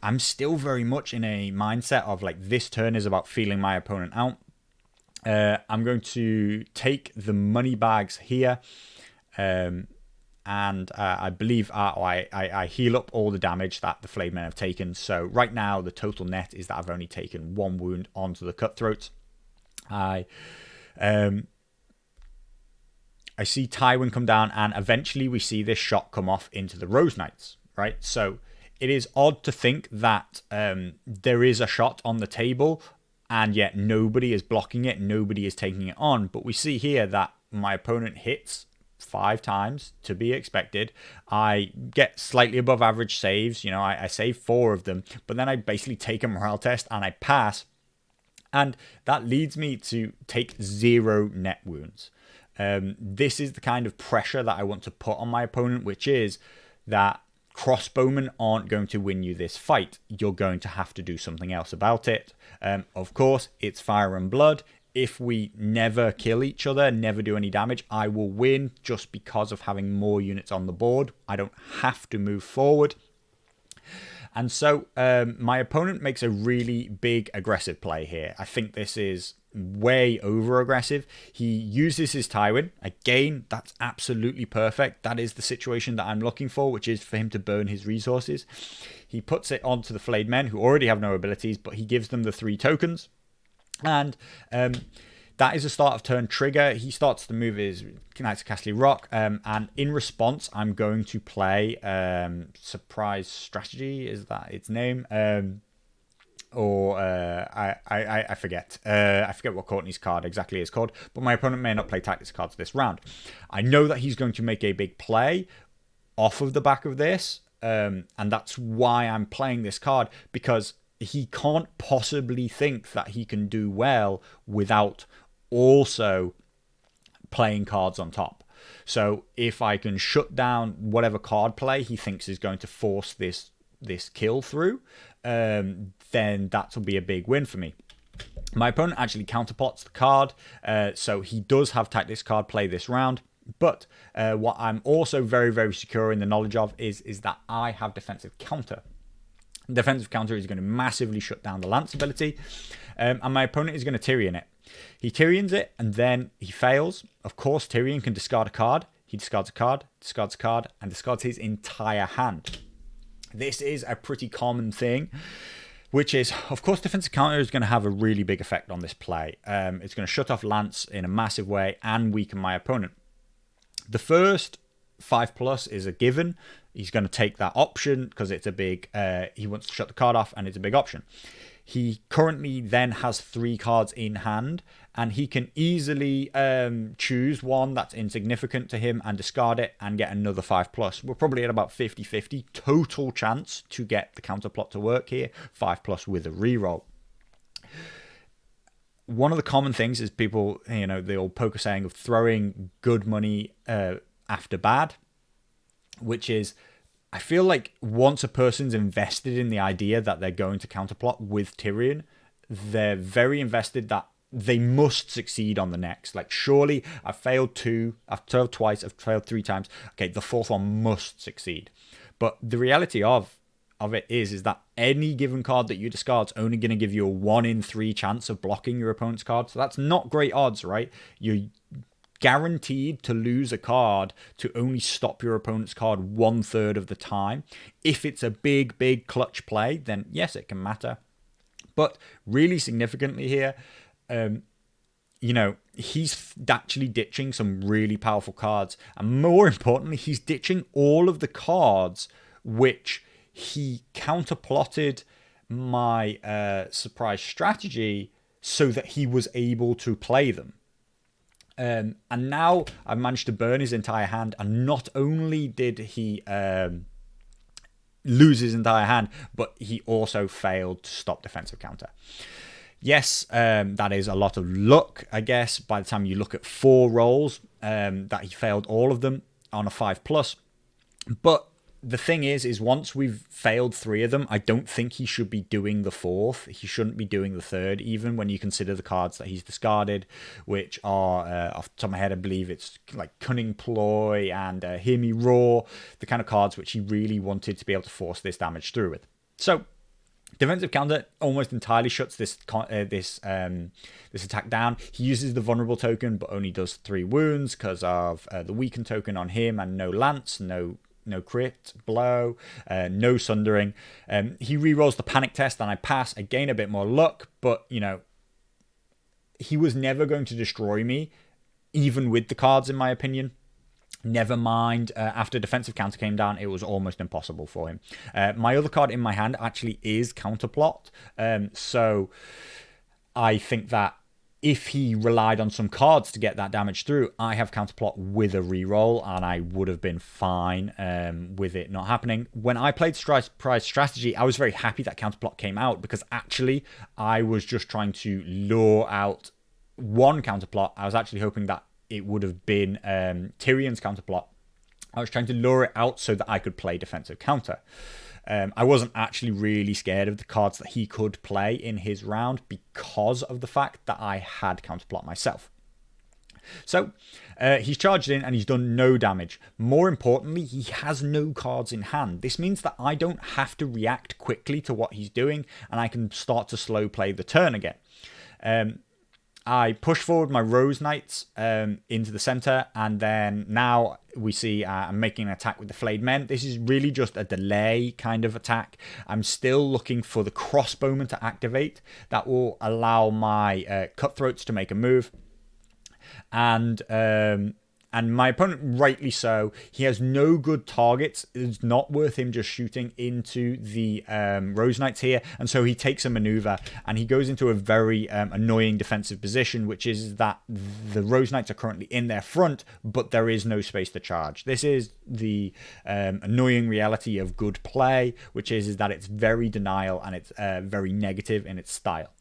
I'm still very much in a mindset of like this turn is about feeling my opponent out. I'm going to take the money bags here, and I believe I heal up all the damage that the Flayed Men have taken. So right now the total net is that I've only taken 1 wound onto the Cutthroat. I see Tywin come down, and eventually we see this shot come off into the Rose Knights, right? So it is odd to think that there is a shot on the table, and yet nobody is blocking it, nobody is taking it on. But we see here that my opponent hits 5 times, to be expected. I get slightly above average saves. You know, I save 4 of them, but then I basically take a morale test and I pass. And that leads me to take 0 net wounds. This is the kind of pressure that I want to put on my opponent, which is that crossbowmen aren't going to win you this fight. You're going to have to do something else about it. Of course, it's fire and blood. If we never kill each other, never do any damage, I will win just because of having more units on the board. I don't have to move forward. And so my opponent makes a really big aggressive play here. I think this is way over aggressive. He uses his Tywin. Again, that's absolutely perfect. That is the situation that I'm looking for, which is for him to burn his resources. He puts it onto the Flayed Men, who already have no abilities, but he gives them the 3 tokens. And that is a start of turn trigger. He starts to move his Knights of Castle Rock, and in response, I'm going to play Surprise Strategy. Is that its name? I forget. I forget what Cortnay's card exactly is called, but my opponent may not play tactics cards this round. I know that he's going to make a big play off of the back of this, and that's why I'm playing this card, because he can't possibly think that he can do well without also playing cards on top. So if I can shut down whatever card play he thinks is going to force this kill through, then that will be a big win for me. My opponent actually counterplots the card, so he does have tactics card play this round. But what I'm also very, very secure in the knowledge of is that I have defensive counter. Defensive counter is going to massively shut down the Lance ability, and my opponent is going to Tyrion it. He Tyrions it, and then he fails. Of course, Tyrion can discard a card. He discards a card, and discards his entire hand. This is a pretty common thing, which is, of course, defensive counter is going to have a really big effect on this play. It's going to shut off Lance in a massive way and weaken my opponent. The first 5+ is a given. He's going to take that option because it's a big, he wants to shut the card off and it's a big option. He currently then has 3 cards in hand, and he can easily choose one that's insignificant to him and discard it and get another 5+. We're probably at about 50-50 total chance to get the counterplot to work here, 5+ with a reroll. One of the common things is people, you know, the old poker saying of throwing good money after bad, which is, I feel like once a person's invested in the idea that they're going to counterplot with Tyrion, they're very invested that they must succeed on the next. Like, surely I've failed 2, I've failed twice, I've failed 3 times. Okay, the 4th one must succeed. But the reality of it is that any given card that you discard is only going to give you a 1 in 3 chance of blocking your opponent's card. So that's not great odds, right? You're guaranteed to lose a card to only stop your opponent's card 1/3 of the time. If it's a big clutch play, then yes, it can matter. But really significantly here, he's actually ditching some really powerful cards. And more importantly, he's ditching all of the cards which he counterplotted my surprise strategy so that he was able to play them. And now I've managed to burn his entire hand. And not only did he lose his entire hand, but he also failed to stop defensive counter. Yes, that is a lot of luck, I guess, by the time you look at 4 rolls, that he failed all of them on a 5+. But the thing is once we've failed 3 of them, I don't think he should be doing the 4th. He shouldn't be doing the 3rd, even when you consider the cards that he's discarded, which are, off the top of my head, I believe it's like Cunning Ploy and Hear Me Roar, the kind of cards which he really wanted to be able to force this damage through with. So defensive counter almost entirely shuts this attack down. He uses the vulnerable token, but only does 3 wounds because of the weakened token on him and no lance, no crit blow, no sundering. He rerolls the panic test and I pass. I gain a bit more luck, but he was never going to destroy me, even with the cards, in my opinion. Never mind, after defensive counter came down, it was almost impossible for him. My other card in my hand actually is counterplot, so I think that if he relied on some cards to get that damage through, I have counterplot with a reroll, and I would have been fine with it not happening. When I played Surprise Strategy, I was very happy that counterplot came out, because actually I was just trying to lure out one counterplot. I was actually hoping that it would have been Tyrion's counterplot. I was trying to lure it out so that I could play defensive counter. I wasn't actually really scared of the cards that he could play in his round because of the fact that I had counterplot myself. So he's charged in and he's done no damage. More importantly, he has no cards in hand. This means that I don't have to react quickly to what he's doing, and I can start to slow play the turn again. I push forward my Rose Knights into the center, and then now we see I'm making an attack with the Flayed Men. This is really just a delay kind of attack. I'm still looking for the crossbowman to activate. That will allow my cutthroats to make a move. And my opponent, rightly so, he has no good targets. It's not worth him just shooting into the Rose Knights here. And so he takes a maneuver and he goes into a very annoying defensive position, which is that the Rose Knights are currently in their front, but there is no space to charge. This is the annoying reality of good play, which is that it's very denial and it's very negative in its style.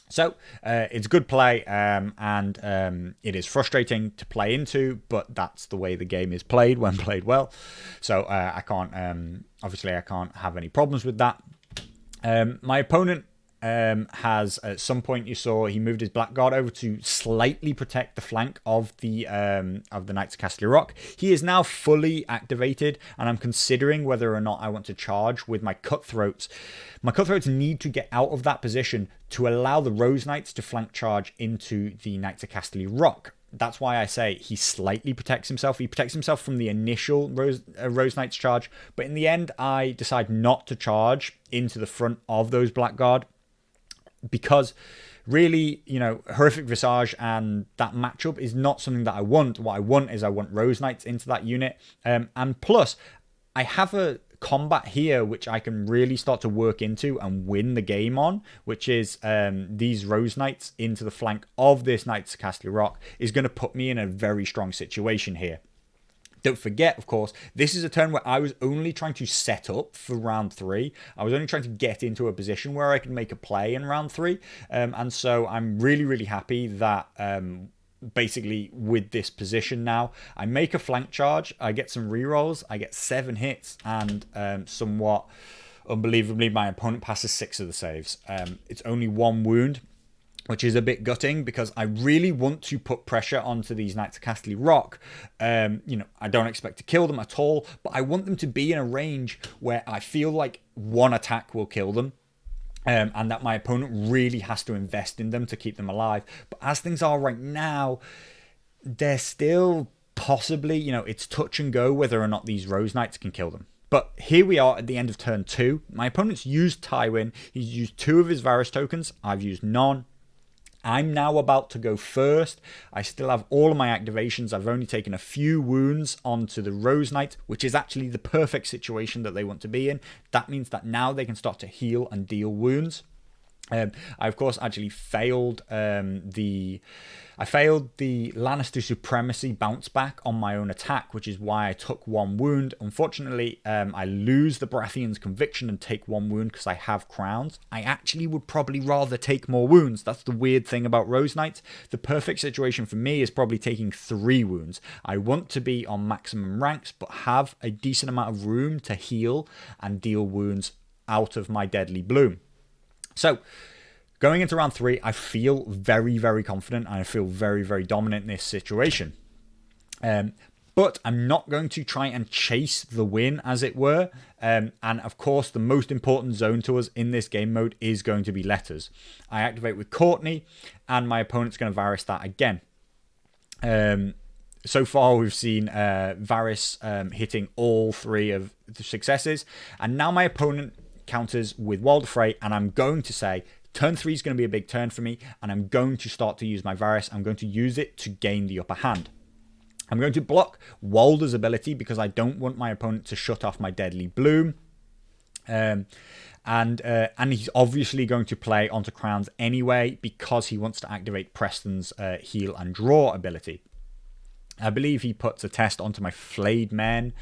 So it's good play, and it is frustrating to play into, but that's the way the game is played when played well. So I can't, obviously I can't have any problems with that. My opponent has, at some point you saw, he moved his Blackguard over to slightly protect the flank of the Knights of Casterly Rock. He is now fully activated, and I'm considering whether or not I want to charge with my Cutthroats. My Cutthroats need to get out of that position to allow the Rose Knights to flank charge into the Knights of Casterly Rock. That's why I say he slightly protects himself. He protects himself from the initial Rose Knights charge, but in the end, I decide not to charge into the front of those Blackguard, because really, Horrific Visage and that matchup is not something that I want. What I want is I want Rose Knights into that unit. And plus, I have a combat here which I can really start to work into and win the game on, which is these Rose Knights into the flank of this Knights of Casterly Rock is going to put me in a very strong situation here. Don't forget, of course, this is a turn where I was only trying to set up for round 3. I was only trying to get into a position where I could make a play in round 3. And so I'm really, really happy that basically with this position now, I make a flank charge, I get some rerolls, I get 7 hits, and somewhat unbelievably, my opponent passes 6 of the saves. It's only 1 wound, which is a bit gutting because I really want to put pressure onto these Knights of Casterly Rock. I don't expect to kill them at all, but I want them to be in a range where I feel like one attack will kill them. And that my opponent really has to invest in them to keep them alive. But as things are right now, they're still possibly, it's touch and go whether or not these Rose Knights can kill them. But here we are at the end of turn 2. My opponent's used Tywin. He's used 2 of his Varys tokens. I've used none. I'm now about to go first. I still have all of my activations. I've only taken a few wounds onto the Rose Knight, which is actually the perfect situation that they want to be in. That means that now they can start to heal and deal wounds. I of course actually failed the Lannister supremacy bounce back on my own attack, which is why I took 1 wound. Unfortunately, I lose the Baratheon's conviction and take 1 wound because I have crowns. I actually would probably rather take more wounds. That's the weird thing about Rose Knights. The perfect situation for me is probably taking 3 wounds. I want to be on maximum ranks, but have a decent amount of room to heal and deal wounds out of my deadly bloom. So, going into round 3, I feel very, very confident and I feel very, very dominant in this situation. But I'm not going to try and chase the win, as it were. And of course, the most important zone to us in this game mode is going to be letters. I activate with Cortnay, and my opponent's going to Varys that again. So far, we've seen Varys hitting all 3 of the successes. And now my opponent counters with Walder Frey, and I'm going to say turn 3 is going to be a big turn for me, and I'm going to start to use my Varys. I'm going to use it to gain the upper hand. I'm going to block Walder's ability because I don't want my opponent to shut off my deadly bloom. And he's obviously going to play onto crowns anyway because he wants to activate Preston's heal and draw ability. I believe he puts a test onto my flayed men.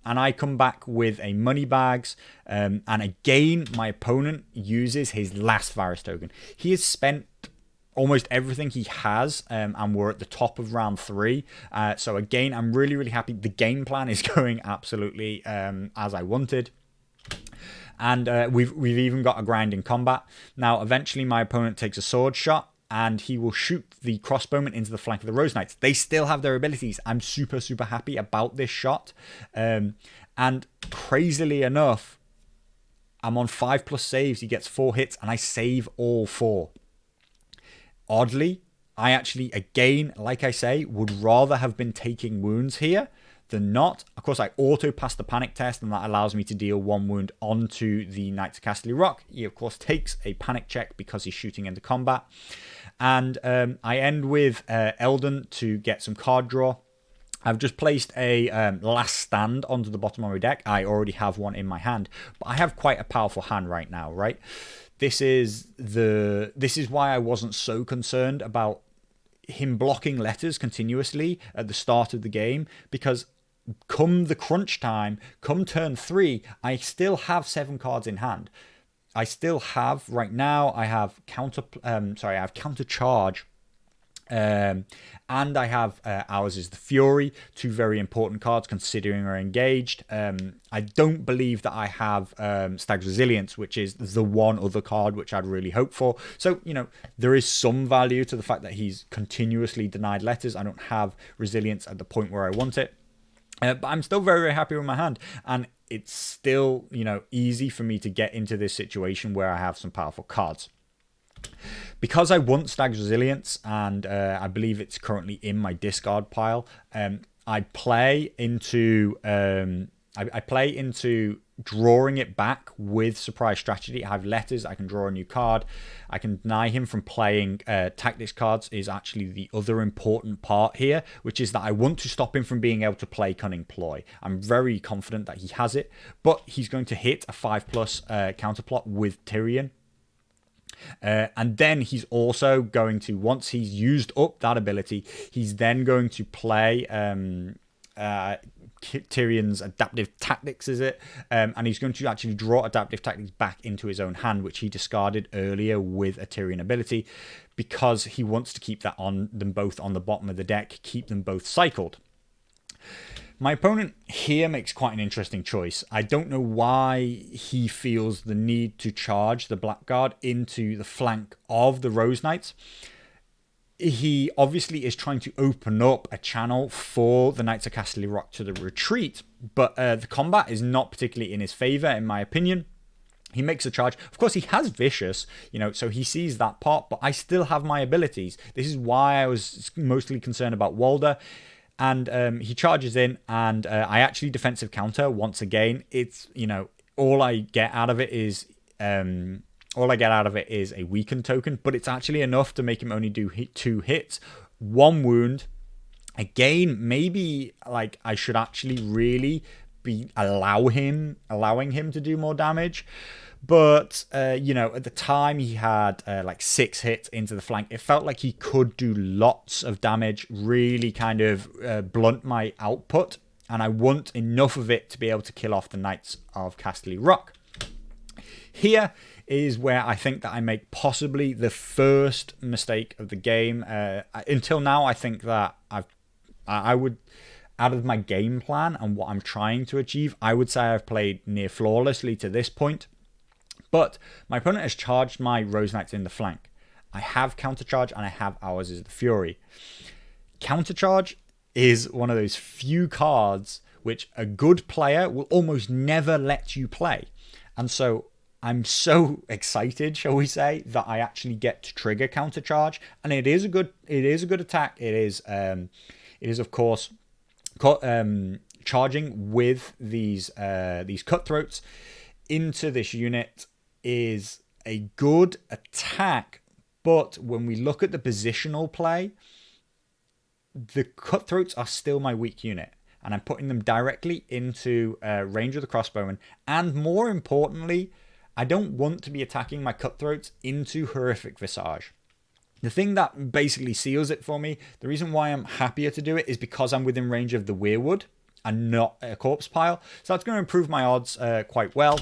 And I come back with a money bags. And again, my opponent uses his last Varys token. He has spent almost everything he has, and we're at the top of round 3. So again, I'm really, really happy. The game plan is going absolutely as I wanted. And we've even got a grind in combat. Now, eventually, my opponent takes a sword shot, and he will shoot the crossbowman into the flank of the Rose Knights. They still have their abilities. I'm super, super happy about this shot. And crazily enough, I'm on 5+ saves. He gets 4 hits, and I save all 4. Oddly, I actually, again, like I say, would rather have been taking wounds here than not. Of course, I auto-pass the panic test, and that allows me to deal 1 wound onto the Knights of Casterly Rock. He, of course, takes a panic check because he's shooting into combat. And I end with Eldon to get some card draw. I've just placed a last stand onto the bottom of my deck. I already have one in my hand, but I have quite a powerful hand right now, right? This is why I wasn't so concerned about him blocking letters continuously at the start of the game, because come the crunch time, come turn 3, I still have 7 cards in hand. I still have right now. I have counter charge, and I have ours is the Fury, 2 very important cards considering we're engaged. I don't believe that I have Stag's Resilience, which is the one other card which I'd really hope for. So, there is some value to the fact that he's continuously denied letters. I don't have Resilience at the point where I want it. But I'm still very, very happy with my hand. And it's still, easy for me to get into this situation where I have some powerful cards. Because I want Stag's Resilience, and I believe it's currently in my discard pile, I play into drawing it back with Surprise Strategy. I have letters, I can draw a new card. I can deny him from playing tactics cards is actually the other important part here, which is that I want to stop him from being able to play Cunning Ploy. I'm very confident that he has it, but he's going to hit a 5+ counterplot with Tyrion. And then he's also going to, once he's used up that ability, he's then going to play Tyrion's Adaptive Tactics, is it? And he's going to actually draw Adaptive Tactics back into his own hand, which he discarded earlier with a Tyrion ability, because he wants to keep that on them both on the bottom of the deck, keep them both cycled. My opponent here makes quite an interesting choice. I don't know why he feels the need to charge the Blackguard into the flank of the Rose Knights. He obviously is trying to open up a channel for the Knights of Casterly Rock to the retreat, but the combat is not particularly in his favour, in my opinion. He makes a charge. Of course, he has Vicious, so he sees that part, but I still have my abilities. This is why I was mostly concerned about Walder. And he charges in, and I actually defensive counter once again. It's, all I get out of it is a weakened token, but it's actually enough to make him only do 2 hits, 1 wound. Again, maybe like I should actually really be allowing him to do more damage. But, at the time he had like 6 hits into the flank. It felt like he could do lots of damage, really kind of blunt my output. And I want enough of it to be able to kill off the Knights of Casterly Rock. Here is where I think that I make possibly the first mistake of the game. Until now, I think that I would, out of my game plan and what I'm trying to achieve, I would say I've played near flawlessly to this point. But my opponent has charged my Rose Knights in the flank. I have Countercharge and I have Ours is the Fury. Countercharge is one of those few cards which a good player will almost never let you play. And so I'm so excited, shall we say, that I actually get to trigger Countercharge. And it is a good attack. It is of course charging with these cutthroats into this unit is a good attack, but when we look at the positional play, the cutthroats are still my weak unit, and I'm putting them directly into range of the crossbowman. And more importantly, I don't want to be attacking my cutthroats into Horrific Visage. The thing that basically seals it for me, the reason why I'm happier to do it is because I'm within range of the Weirwood and not a Corpse Pile. So that's going to improve my odds quite well.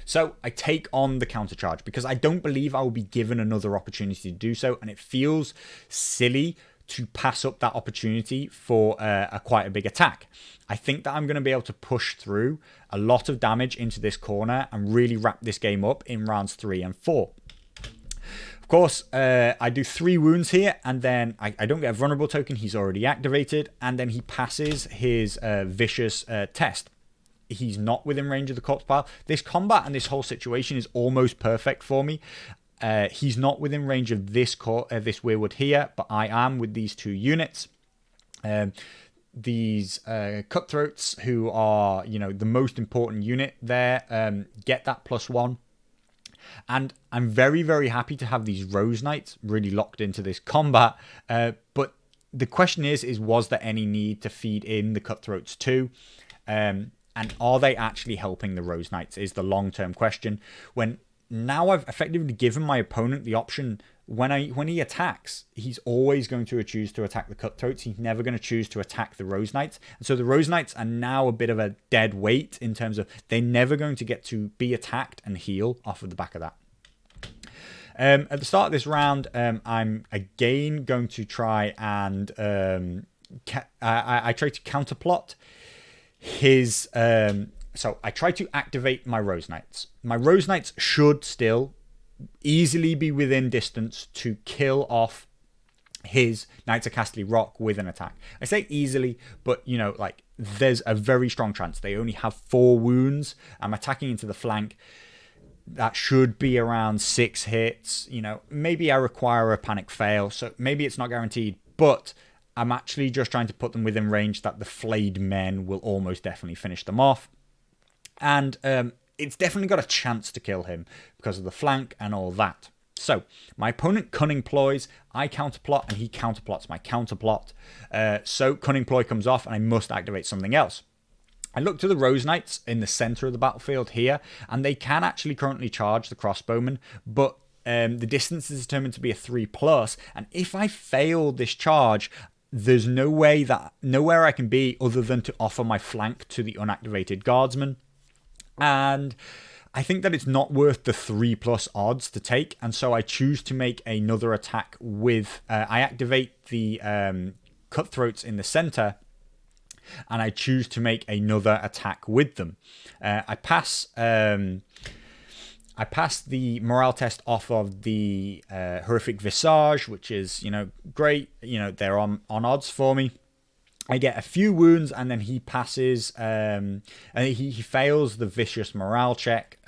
So I take on the Countercharge because I don't believe I will be given another opportunity to do so. And it feels silly to pass up that opportunity for quite a big attack. I think that I'm going to be able to push through a lot of damage into this corner and really wrap this game up in rounds 3 and 4. Of course, I do 3 wounds here, and then I don't get a vulnerable token. He's already activated, and then he passes his vicious test. He's not within range of the Corpse Pile. This combat and this whole situation is almost perfect for me. He's not within range of this Weirwood here, but I am with these 2 units. These cutthroats, who are the most important unit there, get that +1. And I'm very, very happy to have these Rose Knights really locked into this combat. But the question is was there any need to feed in the cutthroats too? And are they actually helping the Rose Knights is the long-term question. When now I've effectively given my opponent the option, when he attacks, he's always going to choose to attack the cutthroats. He's never going to choose to attack the Rose Knights. And so the Rose Knights are now a bit of a dead weight in terms of they're never going to get to be attacked and heal off of the back of that. At the start of this round, I'm again going to try and I try to counterplot his. So I try to activate my Rose Knights. My Rose Knights should still easily be within distance to kill off his Knights of Casterly Rock with an attack. I say easily, but there's a very strong chance. They only have 4 wounds. I'm attacking into the flank. That should be around 6 hits. Maybe I require a panic fail, so maybe it's not guaranteed, but I'm actually just trying to put them within range that the flayed men will almost definitely finish them off. And it's definitely got a chance to kill him because of the flank and all that. So my opponent cunning ploys, I counterplot, and he counterplots my counterplot. So cunning ploy comes off, and I must activate something else. I look to the Rose Knights in the center of the battlefield here, and they can actually currently charge the crossbowmen, but the distance is determined to be a 3+, and if I fail this charge, there's nowhere I can be other than to offer my flank to the unactivated guardsman. And I think that it's not worth the 3+ odds to take, and so I choose to make another attack with I activate the cutthroats in the center, and I choose to make another attack with them. I pass the morale test off of the horrific visage, which is, great. They're on odds for me. I get a few wounds, and then he passes, and he fails the vicious morale check,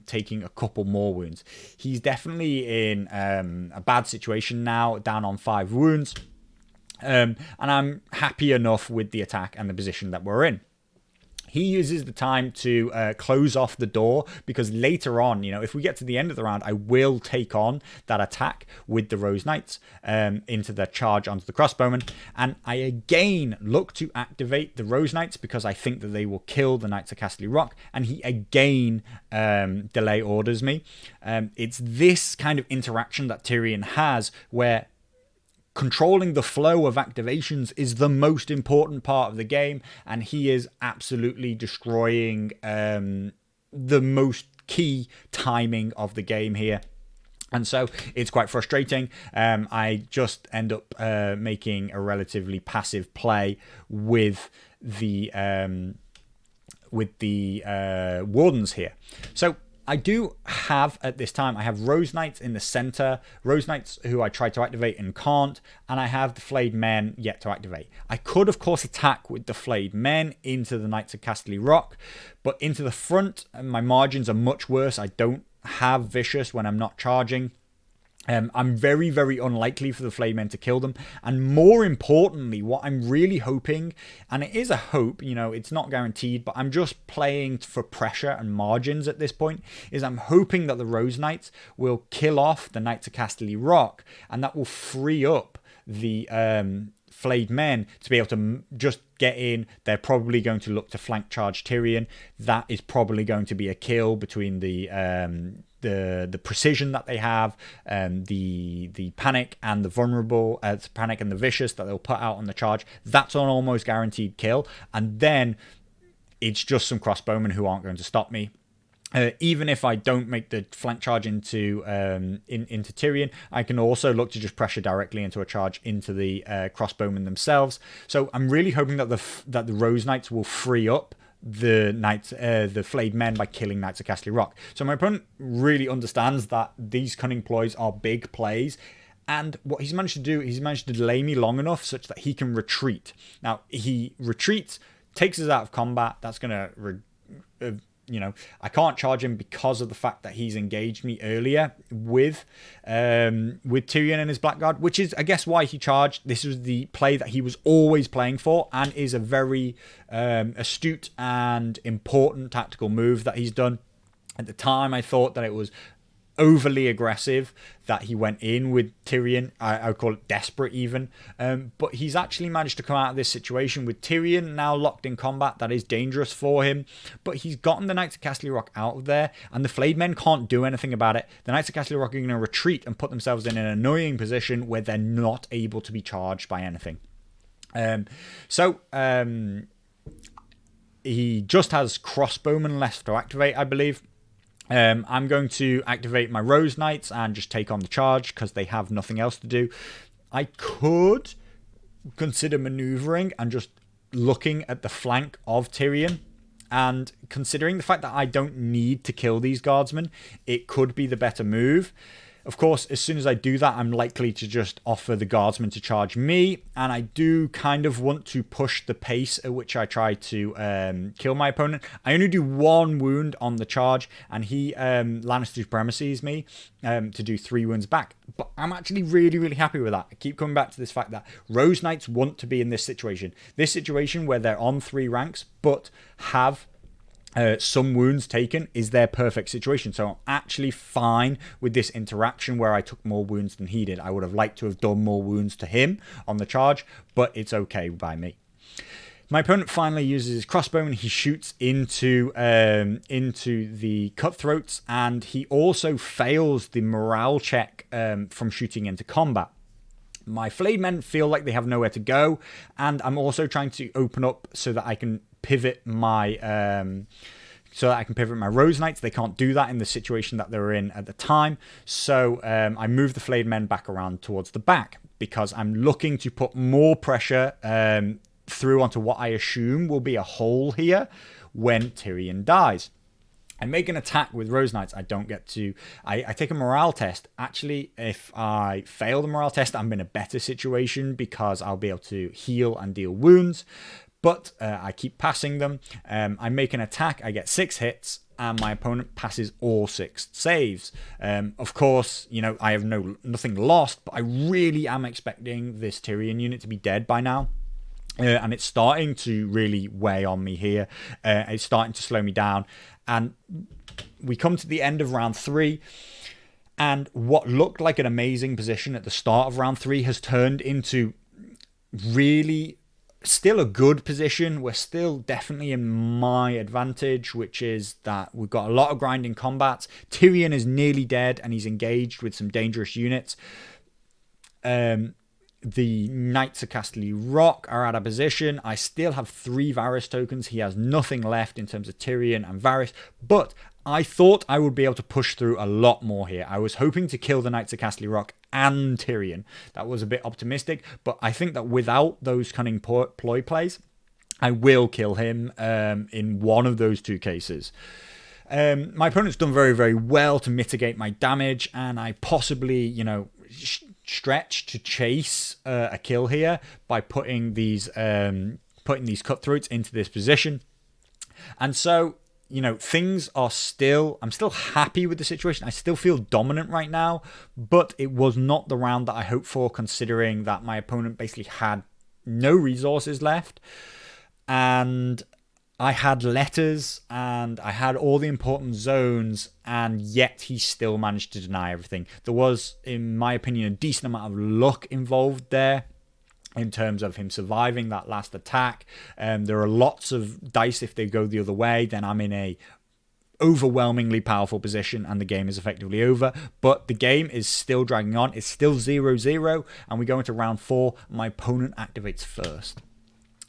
taking a couple more wounds. He's definitely in a bad situation now, down on 5 wounds, and I'm happy enough with the attack and the position that we're in. He uses the time to close off the door, because later on, if we get to the end of the round, I will take on that attack with the Rose Knights into the charge onto the crossbowmen. And I again look to activate the Rose Knights because I think that they will kill the Knights of Castle Rock. And he again delay orders me. It's this kind of interaction that Tyrion has where controlling the flow of activations is the most important part of the game, and he is absolutely destroying the most key timing of the game here. And so it's quite frustrating. I just end up making a relatively passive play with the Wardens here. So I do have, at this time, I have Rose Knights in the center, Rose Knights who I tried to activate and can't, and I have the Flayed Men yet to activate. I could, of course, attack with the Flayed Men into the Knights of Casterly Rock, but into the front, my margins are much worse. I don't have Vicious when I'm not charging. I'm very, very unlikely for the Flayed Men to kill them. And more importantly, what I'm really hoping, and it is a hope, it's not guaranteed, but I'm just playing for pressure and margins at this point, is I'm hoping that the Rose Knights will kill off the Knights of Casterly Rock, and that will free up the Flayed Men to be able to just get in. They're probably going to look to flank charge Tyrion. That is probably going to be a kill between the precision that they have, the panic and the vulnerable, panic and the vicious that they'll put out on the charge. That's an almost guaranteed kill, and then it's just some crossbowmen who aren't going to stop me. Even if I don't make the flank charge into Tyrion, I can also look to just pressure directly into a charge into the crossbowmen themselves. So I'm really hoping that the Rose Knights will free up the Flayed Men by killing Knights of Casterly Rock. So my opponent really understands that these cunning ploys are big plays, and what he's managed to do, he's managed to delay me long enough such that he can retreat. Now he retreats, takes us out of combat. That's gonna I can't charge him because of the fact that he's engaged me earlier with Tyrion and his Blackguard, which is, I guess, why he charged. This was the play that he was always playing for, and is a very astute and important tactical move that he's done. At the time, I thought that it was overly aggressive that he went in with Tyrion. I would call it desperate even, but he's actually managed to come out of this situation with Tyrion now locked in combat. That is dangerous for him, but he's gotten the Knights of Casterly Rock out of there, and the Flayed Men can't do anything about it. The Knights of Casterly Rock are going to retreat and put themselves in an annoying position where they're not able to be charged by anything. He just has crossbowmen left to activate, I believe. I'm going to activate my Rose Knights and just take on the charge because they have nothing else to do. I could consider maneuvering and just looking at the flank of Tyrion, and considering the fact that I don't need to kill these guardsmen, it could be the better move. Of course, as soon as I do that, I'm likely to just offer the guardsmen to charge me, and I do kind of want to push the pace at which I try to kill my opponent. I only do 1 wound on the charge, and he Lannister supremacies me to do 3 wounds back. But I'm actually really, really happy with that. I keep coming back to this fact that Rose Knights want to be in this situation where they're on 3 ranks, but have some wounds taken is their perfect situation. So I'm actually fine with this interaction where I took more wounds than he did. I would have liked to have done more wounds to him on the charge, but it's okay by me. My opponent finally uses his crossbow and he shoots into the cutthroats, and he also fails the morale check from shooting into combat. My Flayed Men feel like they have nowhere to go, and I'm also trying to open up so that I can pivot my Rose Knights. They can't do that in the situation that they're in at the time, so I move the Flayed Men back around towards the back because I'm looking to put more pressure through onto what I assume will be a hole here when Tyrion dies. I make an attack with Rose Knights. I don't get to... I take a morale test. Actually, if I fail the morale test, I'm in a better situation because I'll be able to heal and deal wounds. But I keep passing them. I make an attack. I get 6 hits. And my opponent passes all 6 saves. Of course, you know, I have nothing lost. But I really am expecting this Tyrion unit to be dead by now. And it's starting to really weigh on me here. It's starting to slow me down. And we come to the end of round 3. And what looked like an amazing position at the start of round 3 has turned into really still a good position. We're still definitely in my advantage, which is that we've got a lot of grinding combats. Tyrion is nearly dead and he's engaged with some dangerous units. The Knights of Casterly Rock are out of position. I still have 3 Varys tokens. He has nothing left in terms of Tyrion and Varys. But I thought I would be able to push through a lot more here. I was hoping to kill the Knights of Casterly Rock and Tyrion. That was a bit optimistic. But I think that without those cunning ploy plays, I will kill him in one of those 2 cases. My opponent's done very, very well to mitigate my damage. And I possibly, you know... stretch to chase a kill here by putting these cutthroats into this position. And so, you know, things are still... I'm still happy with the situation. I still feel dominant right now, but it was not the round that I hoped for, considering that my opponent basically had no resources left. And I had letters and I had all the important zones, and yet he still managed to deny everything. There was, in my opinion, a decent amount of luck involved there in terms of him surviving that last attack. There are lots of dice if they go the other way, then I'm in a overwhelmingly powerful position and the game is effectively over. But the game is still dragging on. It's still 0-0 and we go into round 4. My opponent activates first.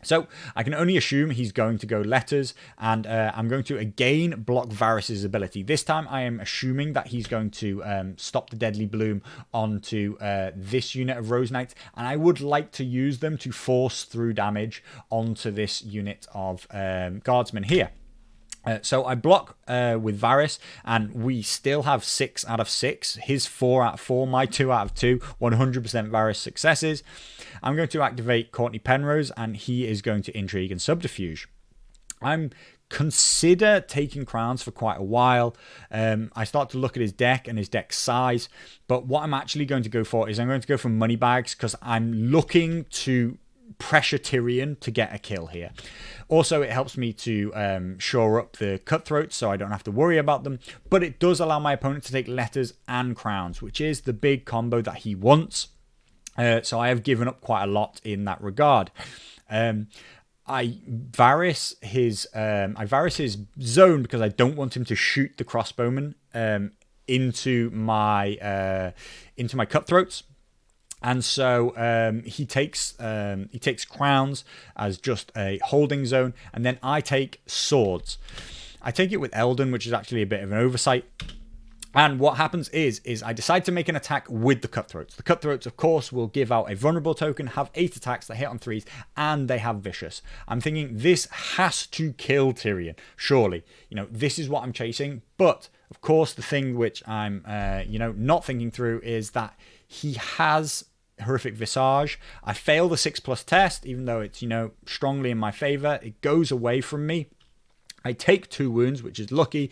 So I can only assume he's going to go letters, and I'm going to again block Varys' ability. This time I am assuming that he's going to stop the Deadly Bloom onto this unit of Rose Knights, and I would like to use them to force through damage onto this unit of Guardsmen here. So I block with Varys, and we still have 6 out of 6. His 4 out of 4, my 2 out of 2, 100% Varys successes. I'm going to activate Cortnay Penrose, and he is going to Intrigue and Subterfuge. I'm consider taking crowns for quite a while. I start to look at his deck and his deck size, but what I'm actually going to go for is I'm going to go for money bags, because I'm looking to pressure Tyrion to get a kill here. Also, it helps me to shore up the cutthroats so I don't have to worry about them, but it does allow my opponent to take letters and crowns, which is the big combo that he wants. So I have given up quite a lot in that regard. I Varys his zone because I don't want him to shoot the crossbowman into my cutthroats. And so he takes crowns as just a holding zone, and then I take swords. I take it with Eldon, which is actually a bit of an oversight. And what happens is I decide to make an attack with the cutthroats. The cutthroats, of course, will give out a vulnerable token, have 8 attacks that hit on 3s, and they have vicious. I'm thinking this has to kill Tyrion. Surely, this is what I'm chasing. But of course, the thing which I'm, not thinking through is that he has horrific visage. I fail the 6+ test, even though it's, strongly in my favor. It goes away from me. I take 2 wounds, which is lucky,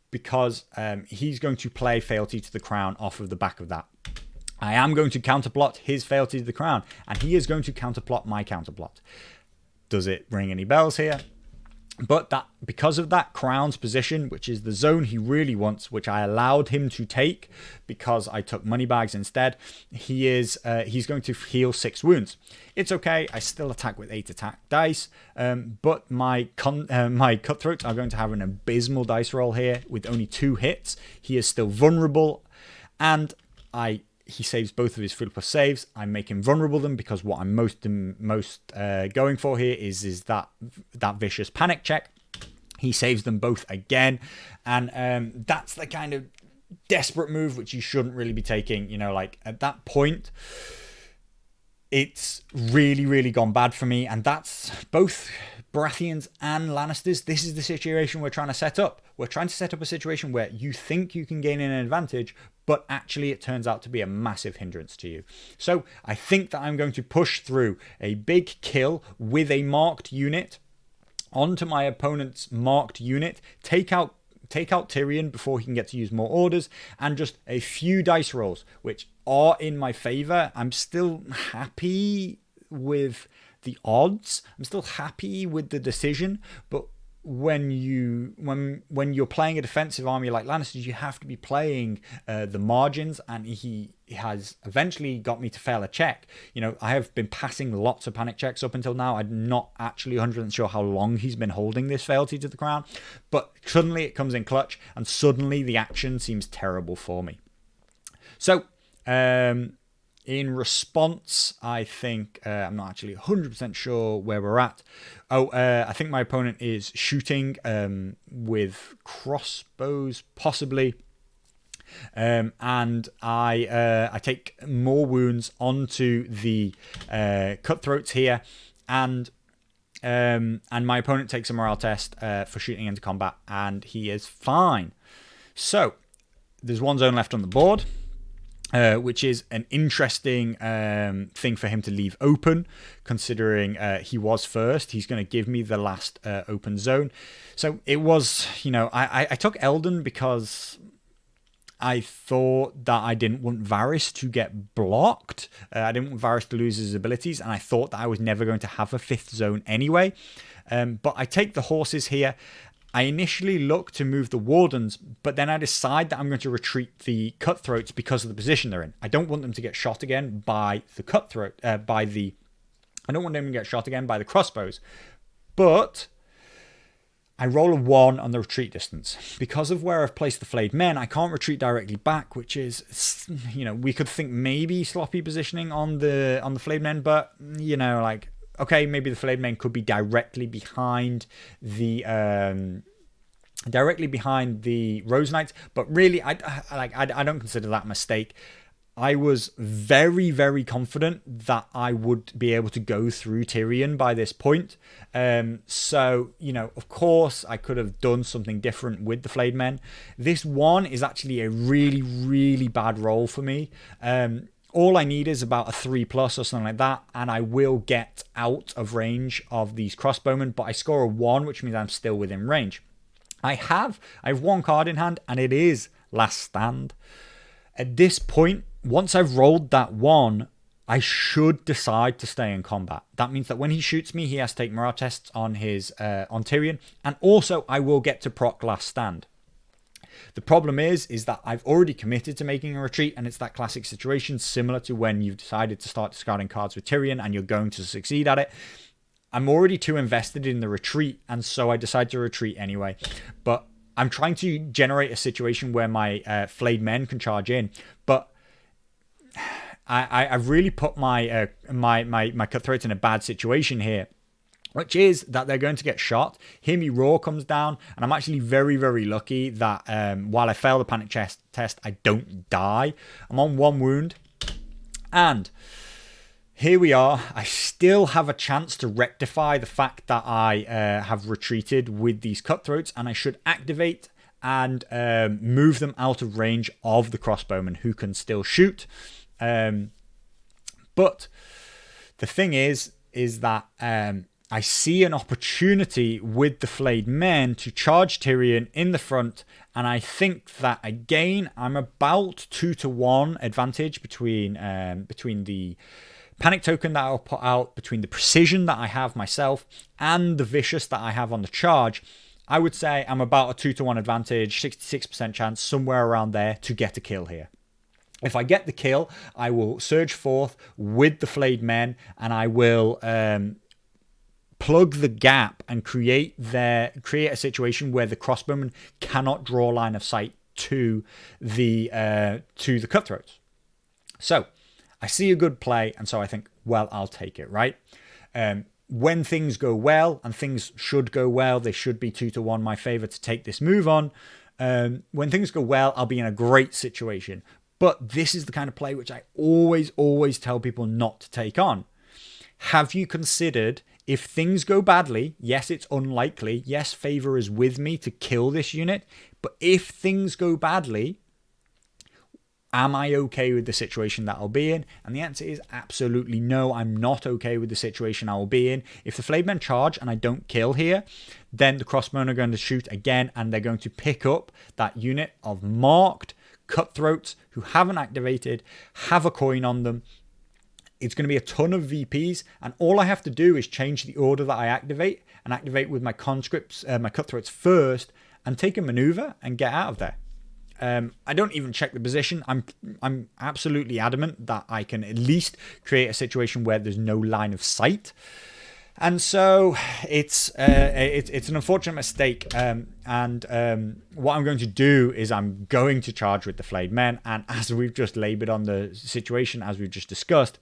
because he's going to play Fealty to the Crown off of the back of that. I am going to counterplot his Fealty to the Crown, and he is going to counterplot my counterplot. Does it ring any bells here? But that, because of that Crown's position, which is the zone he really wants, which I allowed him to take because I took money bags instead, he's going to heal 6 wounds. It's okay. I still attack with 8 attack dice, but my cutthroats are going to have an abysmal dice roll here with only 2 hits. He is still vulnerable, and he saves both of his 3+ saves. I make him vulnerable them because what I'm most going for here is that vicious panic check. He saves them both again, and that's the kind of desperate move which you shouldn't really be taking. At that point, it's really, really gone bad for me. And that's both Baratheons and Lannisters. This is the situation we're trying to set up. We're trying to set up a situation where you think you can gain an advantage, but actually it turns out to be a massive hindrance to you. So I think that I'm going to push through a big kill with a marked unit onto my opponent's marked unit, take out Tyrion before he can get to use more orders, and just a few dice rolls, which are in my favor. I'm still happy with the odds. I'm still happy with the decision, but when you're playing a defensive army like Lannister, you have to be playing the margins, and he has eventually got me to fail a check. I have been passing lots of panic checks up until now. I'm not actually 100% sure how long he's been holding this fealty to the crown, but suddenly it comes in clutch, and suddenly the action seems terrible for me. So in response, I think I'm not actually 100% sure where we're at. I think my opponent is shooting with crossbows, possibly. And I take more wounds onto the cutthroats here, and my opponent takes a morale test for shooting into combat, and he is fine. So there's one zone left on the board. Which is an interesting thing for him to leave open, considering he was first. He's going to give me the last open zone. So it was, I took Eldon because I thought that I didn't want Varys to get blocked. I didn't want Varys to lose his abilities, and I thought that I was never going to have a fifth zone anyway. But I take the horses here. I initially look to move the Wardens, but then I decide that I'm going to retreat the Cutthroats because of the position they're in. I don't want them to get shot again by the Cutthroat, I don't want them to get shot again by the crossbows. But I roll a 1 on the retreat distance. Because of where I've placed the flayed men, I can't retreat directly back, which is, we could think maybe sloppy positioning on the flayed men, but, okay, maybe the flayed men could be directly behind the Rose Knights, but really, I don't consider that a mistake. I was very, very confident that I would be able to go through Tyrion by this point. So, of course, I could have done something different with the flayed men. This one is actually a really, really bad roll for me. All I need is about a 3+ or something like that, and I will get out of range of these crossbowmen, but I score a 1, which means I'm still within range. I have one card in hand, and it is Last Stand. At this point, once I've rolled that 1, I should decide to stay in combat. That means that when he shoots me, he has to take morale tests on his on Tyrion, and also I will get to proc Last Stand. The problem is that I've already committed to making a retreat, and it's that classic situation similar to when you've decided to start discarding cards with Tyrion and you're going to succeed at it. I'm already too invested in the retreat, and so I decide to retreat anyway. But I'm trying to generate a situation where my flayed men can charge in, but I've really put my cutthroats in a bad situation here, which is that they're going to get shot. Hear Me Roar comes down, and I'm actually very, very lucky that while I fail the panic test, I don't die. I'm on 1 wound, and here we are. I still have a chance to rectify the fact that I have retreated with these cutthroats, and I should activate and move them out of range of the crossbowmen who can still shoot. But the thing is that I see an opportunity with the flayed men to charge Tyrion in the front, and I think that again I'm about 2-1 advantage between the panic token that I'll put out, between the precision that I have myself and the vicious that I have on the charge. I would say I'm about a 2-1 advantage, 66% chance, somewhere around there, to get a kill here. If I get the kill, I will surge forth with the flayed men, and I will plug the gap and create a situation where the crossbowmen cannot draw line of sight to the cutthroats. So I see a good play, and so I think, well, I'll take it, right? When things go well, and things should go well, they should be 2-1 my favor to take this move on. When things go well, I'll be in a great situation. But this is the kind of play which I always tell people not to take on. Have you considered, if things go badly, yes, it's unlikely, yes, favor is with me to kill this unit, but if things go badly, am I okay with the situation that I'll be in? And the answer is absolutely no, I'm not okay with the situation I will be in. If the flayed men charge and I don't kill here, then the crossbowmen are going to shoot again, and they're going to pick up that unit of marked cutthroats who haven't activated, have a coin on them. It's going to be a ton of VPs, and all I have to do is change the order that I activate, and activate with my conscripts, my cutthroats first, and take a maneuver and get out of there. I don't even check the position. I'm absolutely adamant that I can at least create a situation where there's no line of sight. And so it's an unfortunate mistake. And what I'm going to do is I'm going to charge with the flayed men. And as we've just labored on the situation, as we've just discussed,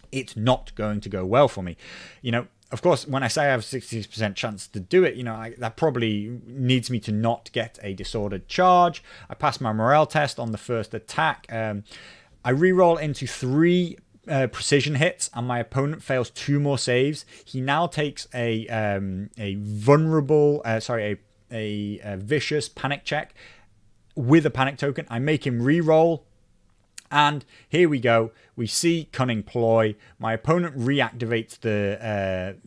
it's not going to go well for me. You know, of course, when I say I have a 60% chance to do it, you know, that probably needs me to not get a disordered charge. I pass my morale test on the first attack. I reroll into 3 precision hits, and my opponent fails 2 more saves. He now takes a vicious panic check with a panic token. I make him reroll. And here we go. We see cunning ploy. My opponent reactivates the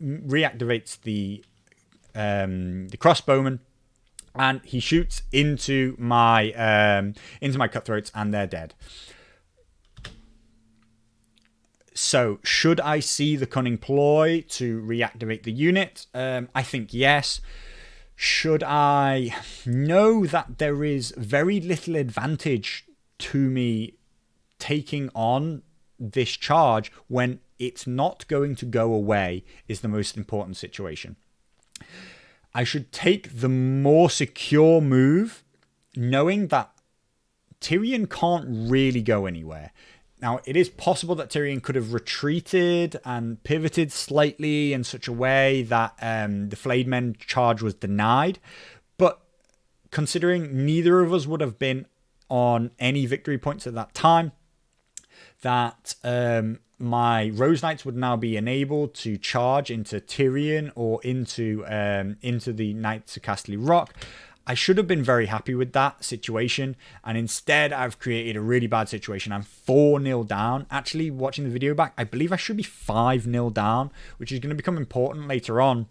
crossbowman, and he shoots into my cutthroats, and they're dead. So should I see the cunning ploy to reactivate the unit? I think yes. Should I know that there is very little advantage to me taking on this charge when it's not going to go away is the most important situation. I should take the more secure move, knowing that Tyrion can't really go anywhere. Now, it is possible that Tyrion could have retreated and pivoted slightly in such a way that the flayed men charge was denied, but considering neither of us would have been on any victory points at that time, that my Rose Knights would now be enabled to charge into Tyrion or into the Knights of Castle Rock. I should have been very happy with that situation, and instead I've created a really bad situation. I'm 4-0 down. Actually, watching the video back, I believe I should be 5-0 down, which is going to become important later on.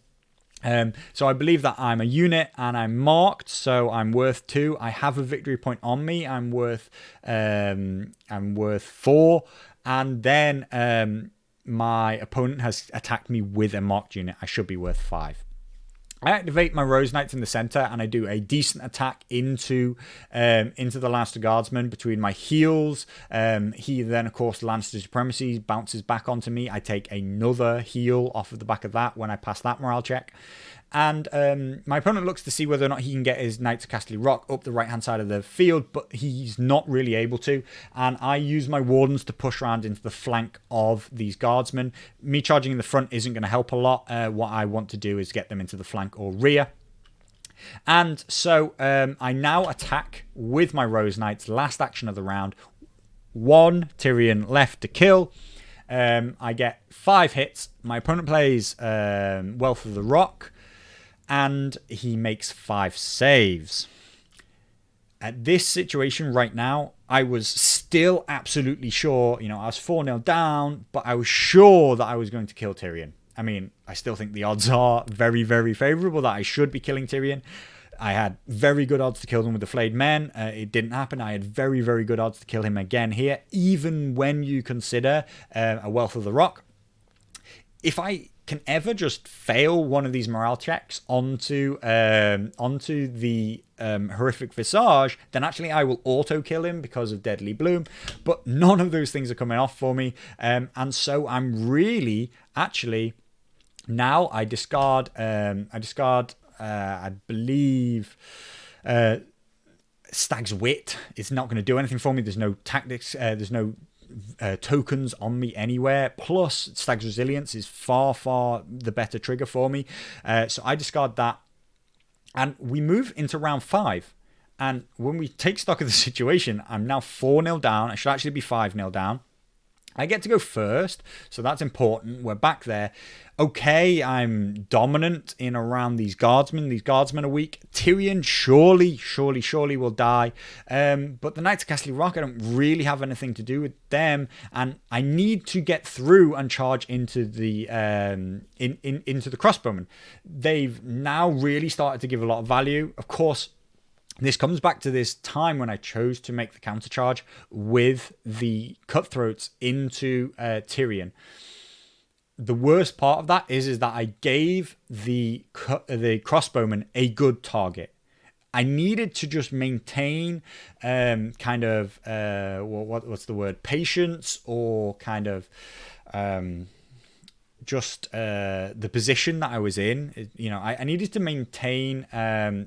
So I believe that I'm a unit and I'm marked, so I'm worth 2. I have a victory point on me. I'm worth 4, and then my opponent has attacked me with a marked unit. I should be worth 5. I activate my Rose Knights in the center, and I do a decent attack into the Lannister Guardsman between my heals. He then, of course, Lannister Supremacy bounces back onto me. I take another heal off of the back of that when I pass that morale check. And my opponent looks to see whether or not he can get his Knights of Castle Rock up the right-hand side of the field, but he's not really able to. And I use my Wardens to push around into the flank of these Guardsmen. Me charging in the front isn't going to help a lot. What I want to do is get them into the flank or rear. And so I now attack with my Rose Knights. Last action of the round. 1 Tyrion left to kill. I get 5 hits. My opponent plays Wealth of the Rock, and he makes 5 saves. At this situation right now, I was still absolutely sure, I was 4-0 down, but I was sure that I was going to kill Tyrion. I mean, I still think the odds are very, very favorable that I should be killing Tyrion. I had very good odds to kill him with the flayed men. It didn't happen. I had very, very good odds to kill him again here, even when you consider a Wealth of the Rock. If I can ever just fail one of these morale checks onto the horrific visage, then actually I will auto kill him because of Deadly Bloom. But none of those things are coming off for me, and so I'm really actually now I discard. I believe Stag's Wit is not going to do anything for me. There's no tactics. There's no tokens on me anywhere. Plus, Stag's Resilience is far the better trigger for me. So I discard that. And we move into round 5. And when we take stock of the situation, I'm now 4-0 down. I should actually be 5-0 down. I get to go first, so that's important. We're back there. Okay, I'm dominant in around these guardsmen. These guardsmen are weak. Tyrion surely will die. But the Knights of Castle Rock, I don't really have anything to do with them, and I need to get through and charge into the into the crossbowmen. They've now really started to give a lot of value. Of course, this comes back to this time when I chose to make the countercharge with the cutthroats into Tyrion. The worst part of that is that I gave the crossbowman a good target. I needed to just maintain kind of what's the word, patience, or kind of just the position that I was in. You know, I needed to maintain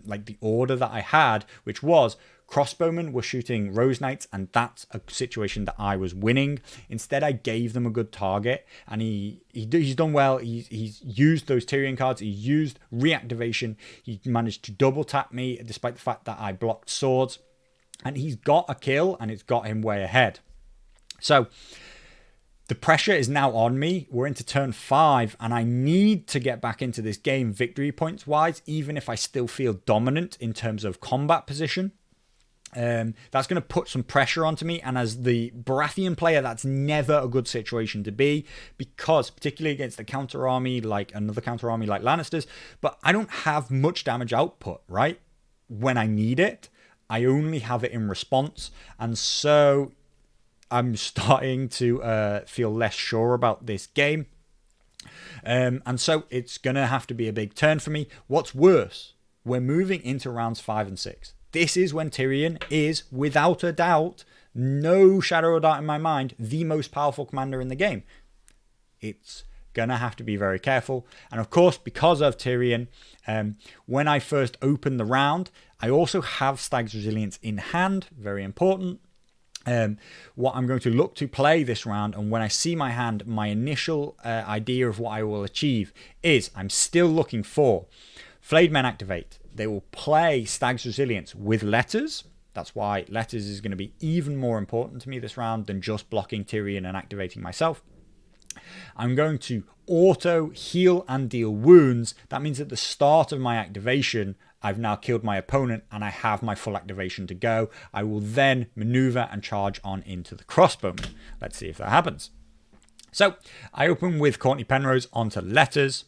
like the order that I had, which was crossbowmen were shooting Rose Knights, and that's a situation that I was winning. Instead, I gave them a good target, and he's done well. He's used those Tyrion cards. He used reactivation. He managed to double tap me despite the fact that I blocked swords, and he's got a kill, and it's got him way ahead. So the pressure is now on me. We're into turn 5, and I need to get back into this game victory points wise, even if I still feel dominant in terms of combat position. That's going to put some pressure onto me, and as the Baratheon player, that's never a good situation to be, because particularly against the counter army, like another counter army like Lannisters, but I don't have much damage output, right? When I need it, I only have it in response, and so I'm starting to feel less sure about this game. And so it's going to have to be a big turn for me. What's worse, we're moving into rounds 5 and 6. This is when Tyrion is, without a doubt, no shadow of doubt in my mind, the most powerful commander in the game. It's going to have to be very careful. And of course, because of Tyrion, when I first opened the round, I also have Stag's Resilience in hand, very important. What I'm going to look to play this round, and when I see my hand, my initial idea of what I will achieve is I'm still looking for Flayed Men activate. They will play Stag's Resilience with letters. That's why letters is going to be even more important to me this round than just blocking Tyrion and activating myself. I'm going to auto heal and deal wounds. That means at the start of my activation, I've now killed my opponent and I have my full activation to go. I will then maneuver and charge on into the crossbowman. Let's see if that happens. So I open with Cortnay Penrose onto letters.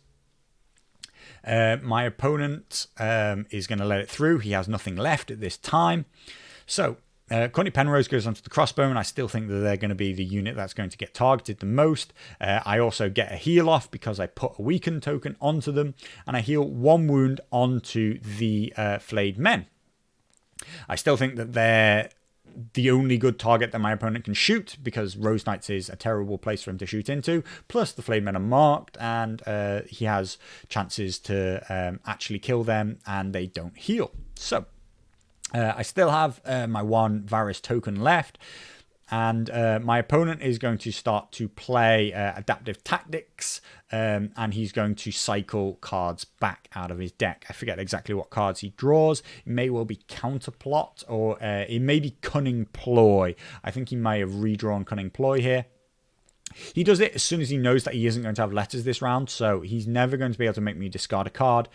My opponent is going to let it through. He has nothing left at this time. So Cortnay Penrose goes onto the crossbowman. I still think that they're going to be the unit that's going to get targeted the most. I also get a heal off because I put a weaken token onto them, and I heal 1 wound onto the Flayed Men. I still think that they're the only good target that my opponent can shoot, because Rose Knights is a terrible place for him to shoot into. Plus, the Flayed Men are marked, and he has chances to actually kill them, and they don't heal. So I still have my 1 Varys token left, and my opponent is going to start to play adaptive tactics, and he's going to cycle cards back out of his deck. I forget exactly what cards he draws. It may well be Counterplot, or it may be Cunning Ploy. I think he may have redrawn Cunning Ploy here. He does it as soon as he knows that he isn't going to have letters this round, so he's never going to be able to make me discard a card.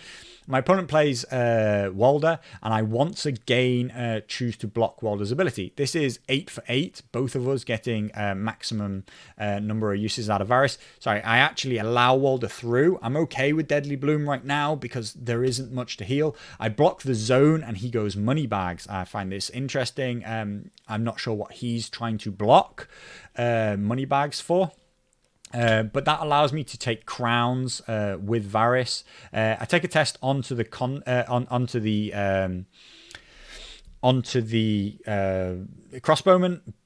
My opponent plays Walder, and I once again choose to block Walder's ability. This is 8 for 8, both of us getting maximum number of uses out of Varys. Sorry, I actually allow Walder through. I'm okay with Deadly Bloom right now because there isn't much to heal. I block the zone, and he goes Moneybags. I find this interesting. I'm not sure what he's trying to block Moneybags for. But that allows me to take crowns with Varys. I take a test onto the crossbowman,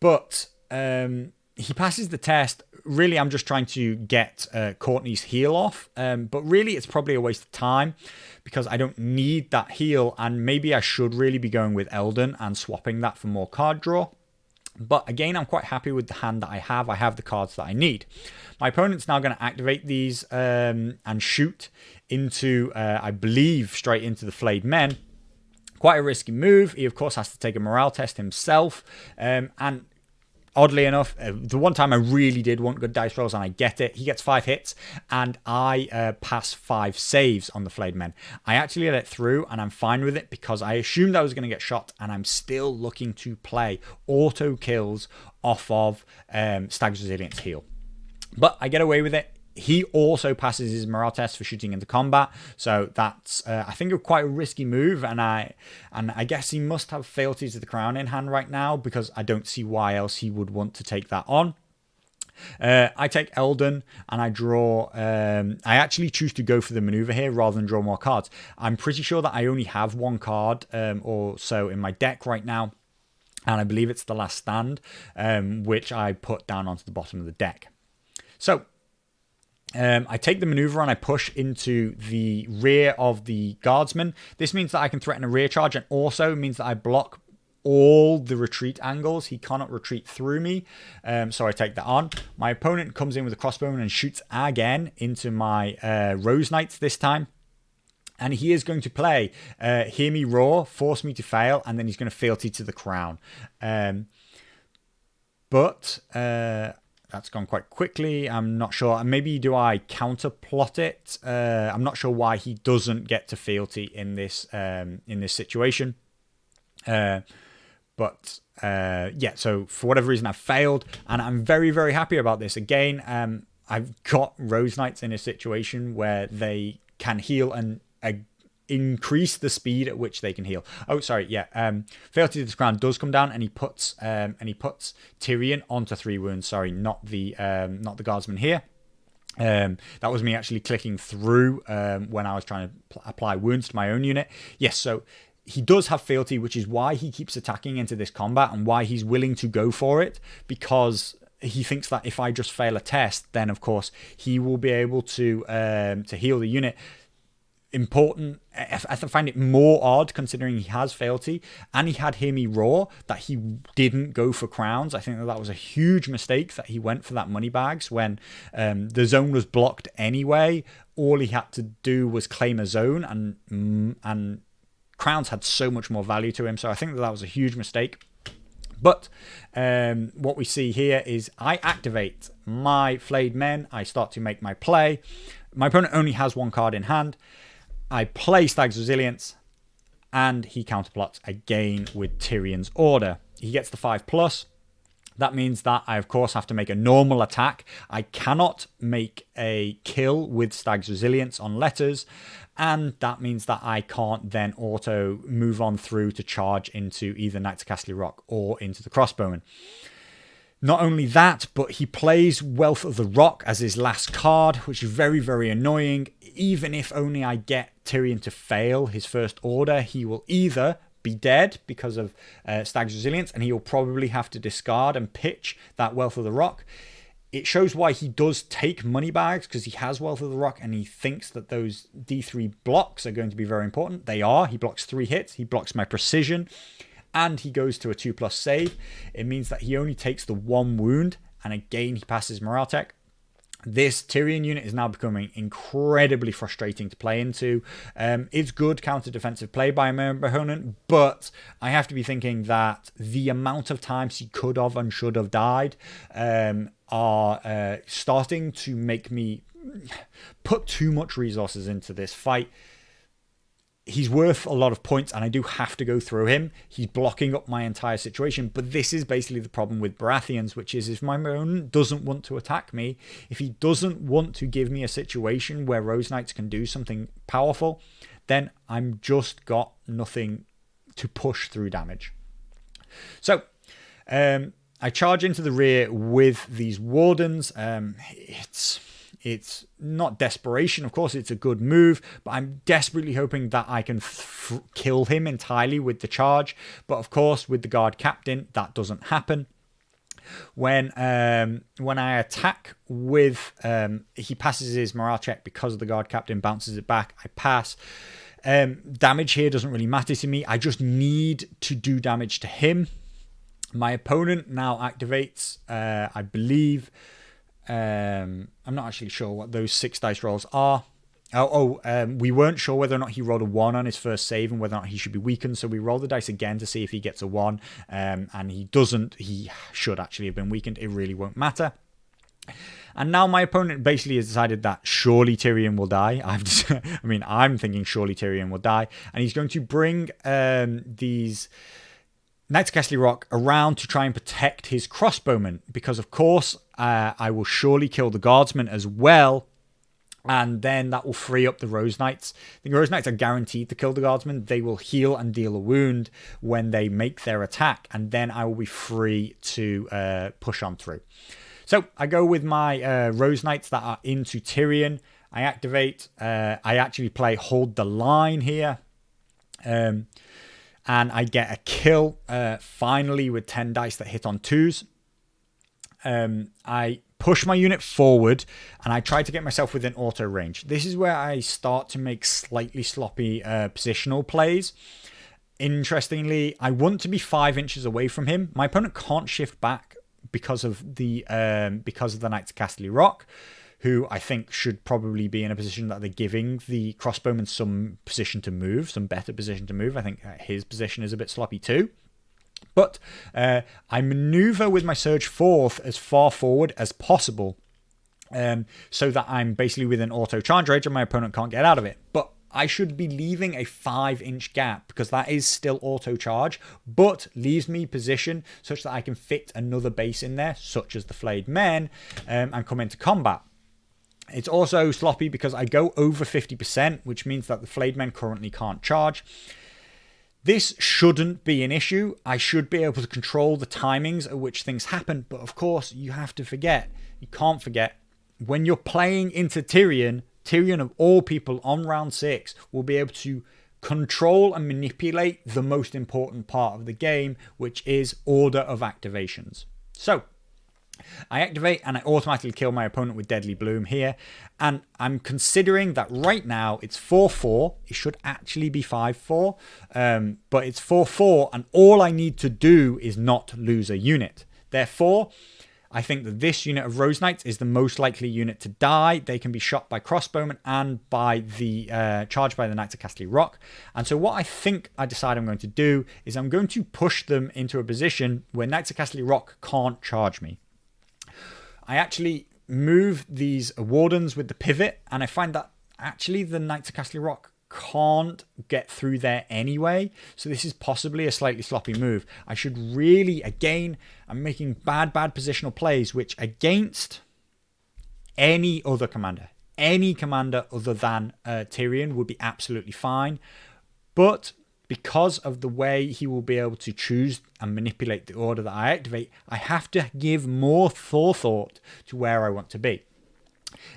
but he passes the test. Really, I'm just trying to get Cortnay's heal off, but really it's probably a waste of time because I don't need that heal, and maybe I should really be going with Eldon and swapping that for more card draw. But again, I'm quite happy with the hand that I have. I have the cards that I need. My opponent's now going to activate these and shoot into, I believe, straight into the Flayed Men. Quite a risky move. He, of course, has to take a morale test himself. And oddly enough, the one time I really did want good dice rolls, and I get it, he gets 5 hits, and I pass 5 saves on the Flayed Men. I actually let it through, and I'm fine with it because I assumed I was going to get shot, and I'm still looking to play auto kills off of Stag's Resilience heal. But I get away with it. He also passes his morale test for shooting into combat, so that's I think quite a risky move, and I guess he must have Fealty to the Crown in hand right now, because I don't see why else he would want to take that on. I take Eldon, and I draw. I actually choose to go for the maneuver here rather than draw more cards. I'm pretty sure that I only have 1 card or so in my deck right now, and I believe it's the Last Stand, which I put down onto the bottom of the deck. So I take the maneuver and I push into the rear of the guardsman. This means that I can threaten a rear charge, and also means that I block all the retreat angles. He cannot retreat through me, so I take that on. My opponent comes in with a crossbowman and shoots again into my Rose Knights this time. And he is going to play Hear Me Roar, force me to fail, and then he's going to Fealty to the Crown. But that's gone quite quickly. I'm not sure. Maybe do I counter plot it? I'm not sure why he doesn't get to Fealty in this situation. But yeah, so for whatever reason, I've failed, and I'm very, very happy about this. Again, I've got Rose Knights in a situation where they can heal and increase the speed at which they can heal. Oh, sorry, yeah. Fealty to the Crown does come down, and he puts Tyrion onto 3 wounds. Sorry, not the guardsman here. That was me actually clicking through when I was trying to apply wounds to my own unit. Yes, so he does have Fealty, which is why he keeps attacking into this combat and why he's willing to go for it, because he thinks that if I just fail a test, then of course he will be able to heal the unit. Important. I find it more odd considering he has Fealty and he had Hear Me Roar that he didn't go for crowns. I think that was a huge mistake that he went for that money bags when the zone was blocked anyway. All he had to do was claim a zone, and crowns had so much more value to him. So I think that was a huge mistake. But what we see here is I activate my Flayed Men. I start to make my play. My opponent only has 1 card in hand. I play Stag's Resilience, and he counterplots again with Tyrion's Order. He gets the 5+. That means that I, of course, have to make a normal attack. I cannot make a kill with Stag's Resilience on letters, and that means that I can't then auto move on through to charge into either Knights of Castle Rock or into the Crossbowman. Not only that, but he plays Wealth of the Rock as his last card, which is very, very annoying. Even if only I get Tyrion to fail his first order, he will either be dead because of Stag's Resilience, and he will probably have to discard and pitch that Wealth of the Rock. It shows why he does take money bags, because he has Wealth of the Rock and he thinks that those D3 blocks are going to be very important. They are. He blocks 3 hits. He blocks my precision. And he goes to a 2+ save. It means that he only takes the 1 wound, and again he passes morale tech. This Tyrion unit is now becoming incredibly frustrating to play into. It's good counter-defensive play by my opponent, but I have to be thinking that the amount of times he could have and should have died are starting to make me put too much resources into this fight. He's worth a lot of points, and I do have to go through him. He's blocking up my entire situation, but this is basically the problem with Baratheons, which is if my opponent doesn't want to attack me, if he doesn't want to give me a situation where Rose Knights can do something powerful, then I'm just got nothing to push through damage. So, I charge into the rear with these Wardens. It's not desperation, of course, it's a good move, but I'm desperately hoping that I can kill him entirely with the charge. But of course, with the guard captain, that doesn't happen. When I attack with, he passes his morale check because the guard captain bounces it back. I pass. Damage here doesn't really matter to me. I just need to do damage to him. My opponent now activates, I believe. I'm not actually sure what those 6 dice rolls are. We weren't sure whether or not he rolled a 1 on his first save and whether or not he should be weakened. So we rolled the dice again to see if he gets a 1. And he doesn't. He should actually have been weakened. It really won't matter. And now my opponent basically has decided that surely Tyrion will die. I'm thinking surely Tyrion will die. And he's going to bring these Knights of Castle Rock around to try and protect his crossbowmen. Because, of course, I will surely kill the guardsmen as well. And then that will free up the Rose Knights. The Rose Knights are guaranteed to kill the guardsmen. They will heal and deal a wound when they make their attack. And then I will be free to push on through. So I go with my Rose Knights that are into Tyrion. I activate. I actually play Hold the Line here. And I get a kill finally with 10 dice that hit on 2s. I push my unit forward and I try to get myself within auto range. This is where I start to make slightly sloppy positional plays. Interestingly, I want to be 5 inches away from him. My opponent can't shift back because of the Knights of Castle Rock, who I think should probably be in a position that they're giving the crossbowmen some position to move, some better position to move. I think his position is a bit sloppy too. But I maneuver with my Surge 4th as far forward as possible so that I'm basically within auto charge range and my opponent can't get out of it. But I should be leaving a 5-inch gap because that is still auto charge, but leaves me position such that I can fit another base in there, such as the Flayed Men, and come into combat. It's also sloppy because I go over 50%, which means that the Flayed Men currently can't charge. This shouldn't be an issue. I should be able to control the timings at which things happen, but of course you have to forget, you can't forget, when you're playing into Tyrion of all people on round 6 will be able to control and manipulate the most important part of the game, which is order of activations. So I activate and I automatically kill my opponent with Deadly Bloom here. And I'm considering that right now it's 4-4. It should actually be 5-4. But it's 4-4 and all I need to do is not lose a unit. Therefore, I think that this unit of Rose Knights is the most likely unit to die. They can be shot by crossbowmen and by the charged by the Knights of Castle Rock. And so what I think I decide I'm going to do is I'm going to push them into a position where Knights of Castle Rock can't charge me. I actually move these Wardens with the pivot, and I find that actually the Knights of Castle Rock can't get through there anyway, so this is possibly a slightly sloppy move. I should really, again, I'm making bad positional plays, which against any other commander, any commander other than Tyrion would be absolutely fine, but because of the way he will be able to choose and manipulate the order that I activate, I have to give more forethought to where I want to be.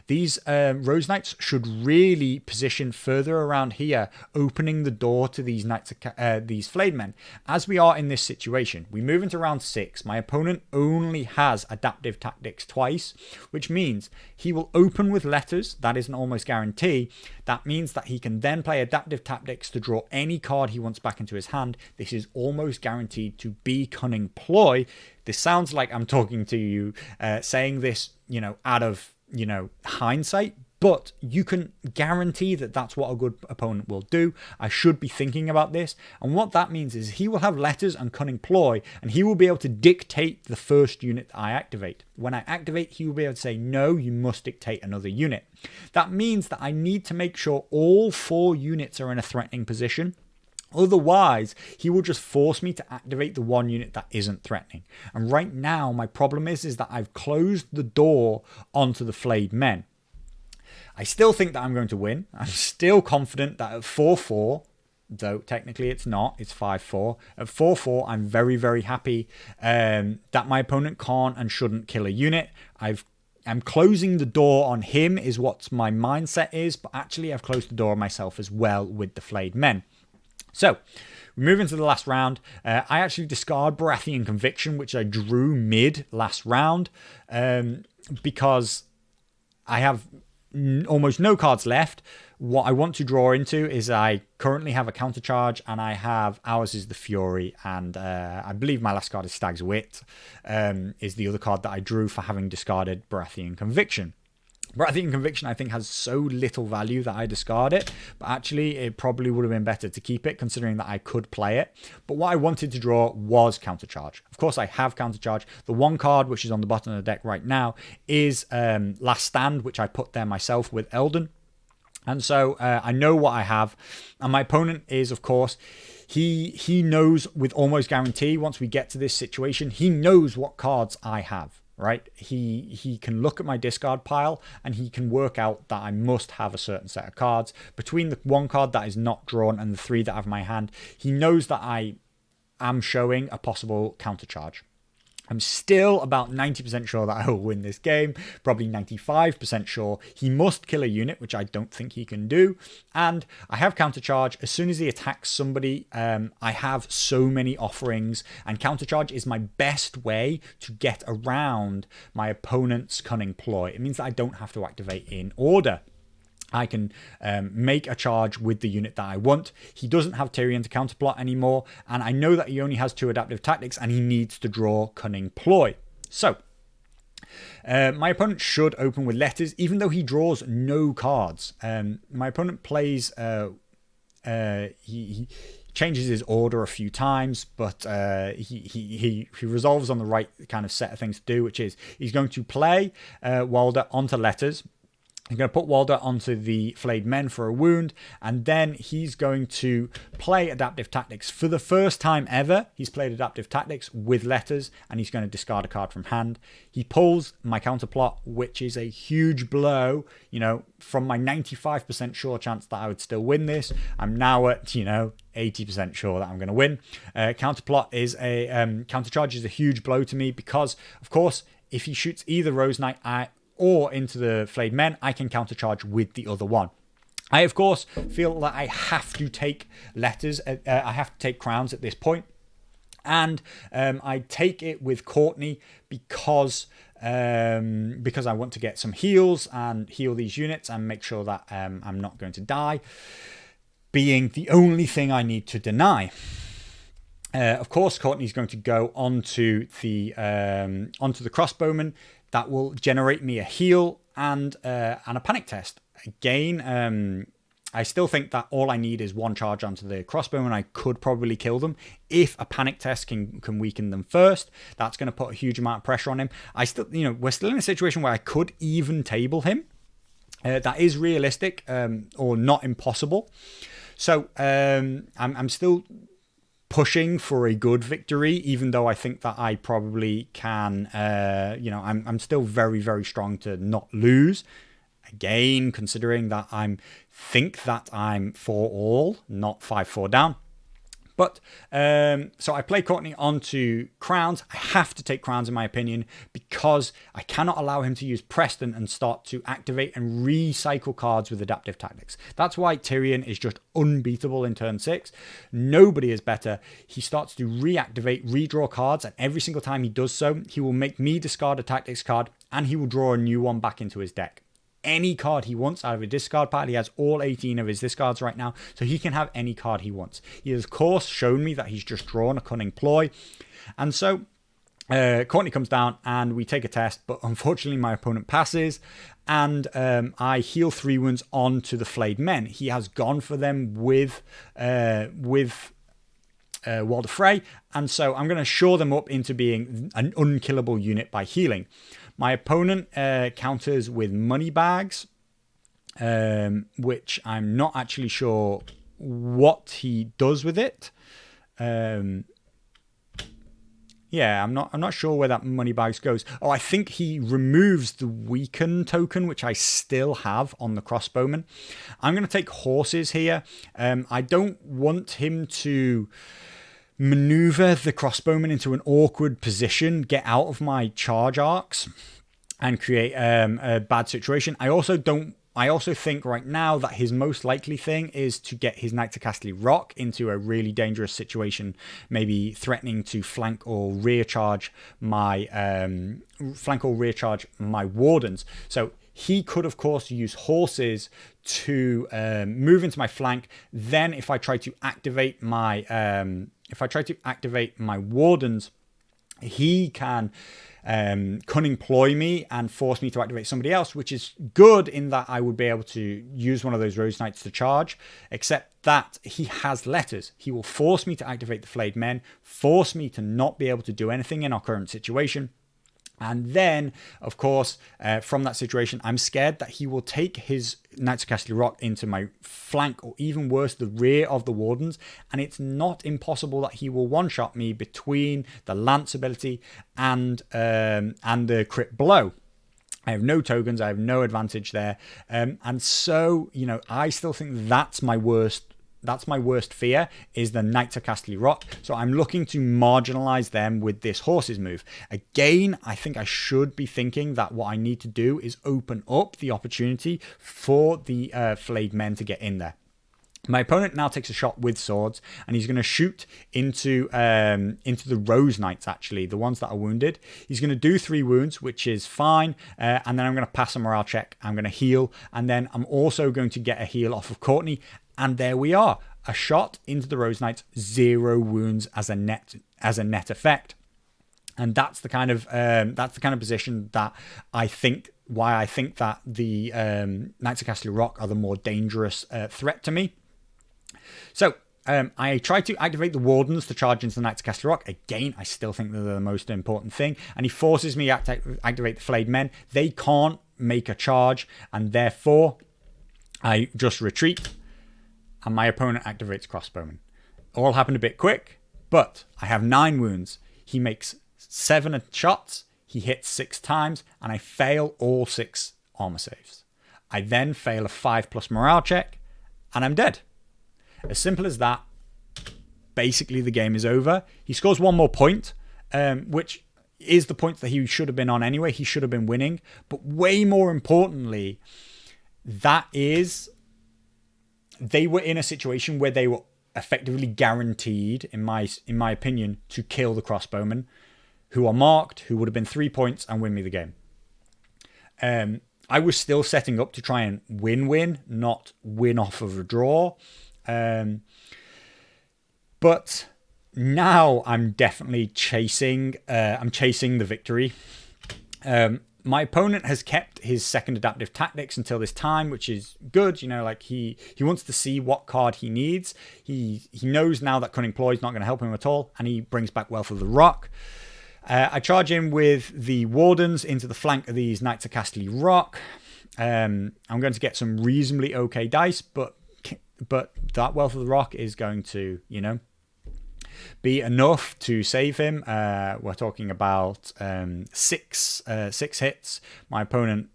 These Rose Knights should really position further around here, opening the door to these these Flayed Men. As we are in this situation, we move into round 6. My opponent only has adaptive tactics twice, which means he will open with letters. That is an almost guarantee. That means that he can then play adaptive tactics to draw any card he wants back into his hand. This is almost guaranteed to be Cunning Ploy. This sounds like I'm talking to you, saying this, out of hindsight, but you can guarantee that that's what a good opponent will do. I should be thinking about this, and what that means is he will have letters and Cunning Ploy, and he will be able to dictate the first unit that I activate. When I activate, he will be able to say, no, you must dictate another unit. That means that I need to make sure all 4 units are in a threatening position. Otherwise, he will just force me to activate the one unit that isn't threatening. And right now, my problem is that I've closed the door onto the Flayed Men. I still think that I'm going to win. I'm still confident that at 4-4, though technically it's not, it's 5-4. At 4-4, I'm very, very happy that my opponent can't and shouldn't kill a unit. I'm closing the door on him is what my mindset is, but actually I've closed the door on myself as well with the Flayed Men. So, we move into the last round. I actually discard Baratheon Conviction, which I drew mid last round, because I have almost no cards left. What I want to draw into is I currently have a countercharge, and I have Ours is the Fury, and I believe my last card is Stag's Wit, is the other card that I drew for having discarded Baratheon Conviction. Baratheon Conviction, I think, has so little value that I discard it, but actually it probably would have been better to keep it, considering that I could play it. But what I wanted to draw was Countercharge. Of course, I have Countercharge. The one card, which is on the bottom of the deck right now, is Last Stand, which I put there myself with Eldon. And so I know what I have. And my opponent is, of course, he knows with almost guarantee, once we get to this situation, he knows what cards I have. Right, he can look at my discard pile and he can work out that I must have a certain set of cards. Between the one card that is not drawn and the 3 that I have in my hand, he knows that I am showing a possible countercharge. I'm still about 90% sure that I will win this game, probably 95% sure. He must kill a unit, which I don't think he can do. And I have Countercharge. As soon as he attacks somebody, I have so many offerings. And Countercharge is my best way to get around my opponent's cunning ploy. It means that I don't have to activate in order. I can make a charge with the unit that I want. He doesn't have Tyrion to counterplot anymore, and I know that he only has 2 adaptive tactics and he needs to draw Cunning Ploy. So, my opponent should open with Letters, even though he draws no cards. My opponent plays... he changes his order a few times, but he resolves on the right kind of set of things to do, which is he's going to play Walder onto Letters. He's going to put Walder onto the Flayed Men for a wound, and then he's going to play Adaptive Tactics. For the first time ever, he's played Adaptive Tactics with Letters, and he's going to discard a card from hand. He pulls my counterplot, which is a huge blow. You know, from my 95% sure chance that I would still win this, I'm now at, 80% sure that I'm going to win. Counterplot is a countercharge is a huge blow to me because, of course, if he shoots either Rose Knight or into the Flayed Men, I can countercharge with the other one. I, of course, feel that I have to take Letters. I have to take Crowns at this point. And I take it with Cortnay because I want to get some heals and heal these units and make sure that I'm not going to die, being the only thing I need to deny. Of course, Cortnay's going to go onto the crossbowman. That will generate me a heal and a panic test. Again, I still think that all I need is 1 charge onto the crossbowman. I could probably kill them. If a panic test can weaken them first, that's going to put a huge amount of pressure on him. We're still in a situation where I could even table him. That is realistic or not impossible. So I'm still pushing for a good victory, even though I think that I probably can, I'm still very, very strong to not lose. Again, considering that think that I'm 4-all, not 5-4 down. But, so I play Cortnay onto Crowns. I have to take Crowns in my opinion, because I cannot allow him to use Preston and start to activate and recycle cards with Adaptive Tactics. That's why Tyrion is just unbeatable in turn 6. Nobody is better. He starts to reactivate, redraw cards, and every single time he does so, he will make me discard a Tactics card, and he will draw a new one back into his deck. Any card he wants out of a discard pile. He has all 18 of his discards right now, so he can have any card he wants. He has, of course, shown me that he's just drawn a Cunning Ploy. And so Cortnay comes down and we take a test, but unfortunately my opponent passes, and I heal 3 wounds onto the Flayed Men. He has gone for them with Walder Frey, and so I'm going to shore them up into being an unkillable unit by healing. My opponent counters with Money Bags, which I'm not actually sure what he does with it. Yeah, I'm not sure where that Money Bags goes. Oh, I think he removes the Weaken token, which I still have on the crossbowman. I'm going to take Horses here. I don't want him to maneuver the crossbowman into an awkward position, get out of my charge arcs, and create a bad situation. I also think right now that his most likely thing is to get his Knight to Castle Rock into a really dangerous situation, maybe threatening to flank or rear charge my wardens. So he could, of course, use Horses to move into my flank. Then, if I try to activate my wardens, he can cunning ploy me and force me to activate somebody else, which is good in that I would be able to use one of those Rose Knights to charge, except that he has letters. He will force me to activate the Flayed Men, force me to not be able to do anything in our current situation. And then, of course, from that situation, I'm scared that he will take his Knights of Casterly Rock into my flank, or even worse, the rear of the Wardens. And it's not impossible that he will one-shot me between the Lance ability and the crit blow. I have no tokens. I have no advantage there. And so, you know, I still think that's my worst fear, is the Knights of Casterly Rock. So I'm looking to marginalize them with this horses move. Again, I think I should be thinking that what I need to do is open up the opportunity for the Flayed Men to get in there. My opponent now takes a shot with swords, and he's going to shoot into the Rose Knights, actually, the ones that are wounded. He's going to do 3 wounds, which is fine, and then I'm going to pass a morale check. I'm going to heal, and then I'm also going to get a heal off of Cortnay. And there we are, a shot into the Rose Knights, 0 wounds as a net effect, and that's the kind of position that I think that the Knights of Casterly Rock are the more dangerous threat to me. So I try to activate the Wardens to charge into the Knights of Casterly Rock. Again, I still think they're the most important thing, and he forces me to activate the Flayed Men. They can't make a charge, and therefore I just retreat. And my opponent activates Crossbowman. All happened a bit quick, but I have 9 wounds. He makes 7 shots, he hits 6 times, and I fail all 6 armor saves. I then fail a 5+ morale check, and I'm dead. As simple as that. Basically, the game is over. He scores 1 more point, which is the point that he should have been on anyway. He should have been winning. But way more importantly, they were in a situation where they were effectively guaranteed, in my opinion, to kill the Crossbowmen, who are marked, who would have been 3 points and win me the game. I was still setting up to try and win, not win off of a draw. But now I'm definitely chasing the victory. My opponent has kept his second adaptive tactics until this time, which is good. You know, like he wants to see what card he needs. He knows now that Cunning Ploy is not going to help him at all, and he brings back Wealth of the Rock. I charge in with the Wardens into the flank of these Knights of Casterly Rock. I'm going to get some reasonably okay dice, but that Wealth of the Rock is going to, you know, be enough to save him. We're talking about 6 hits. My opponent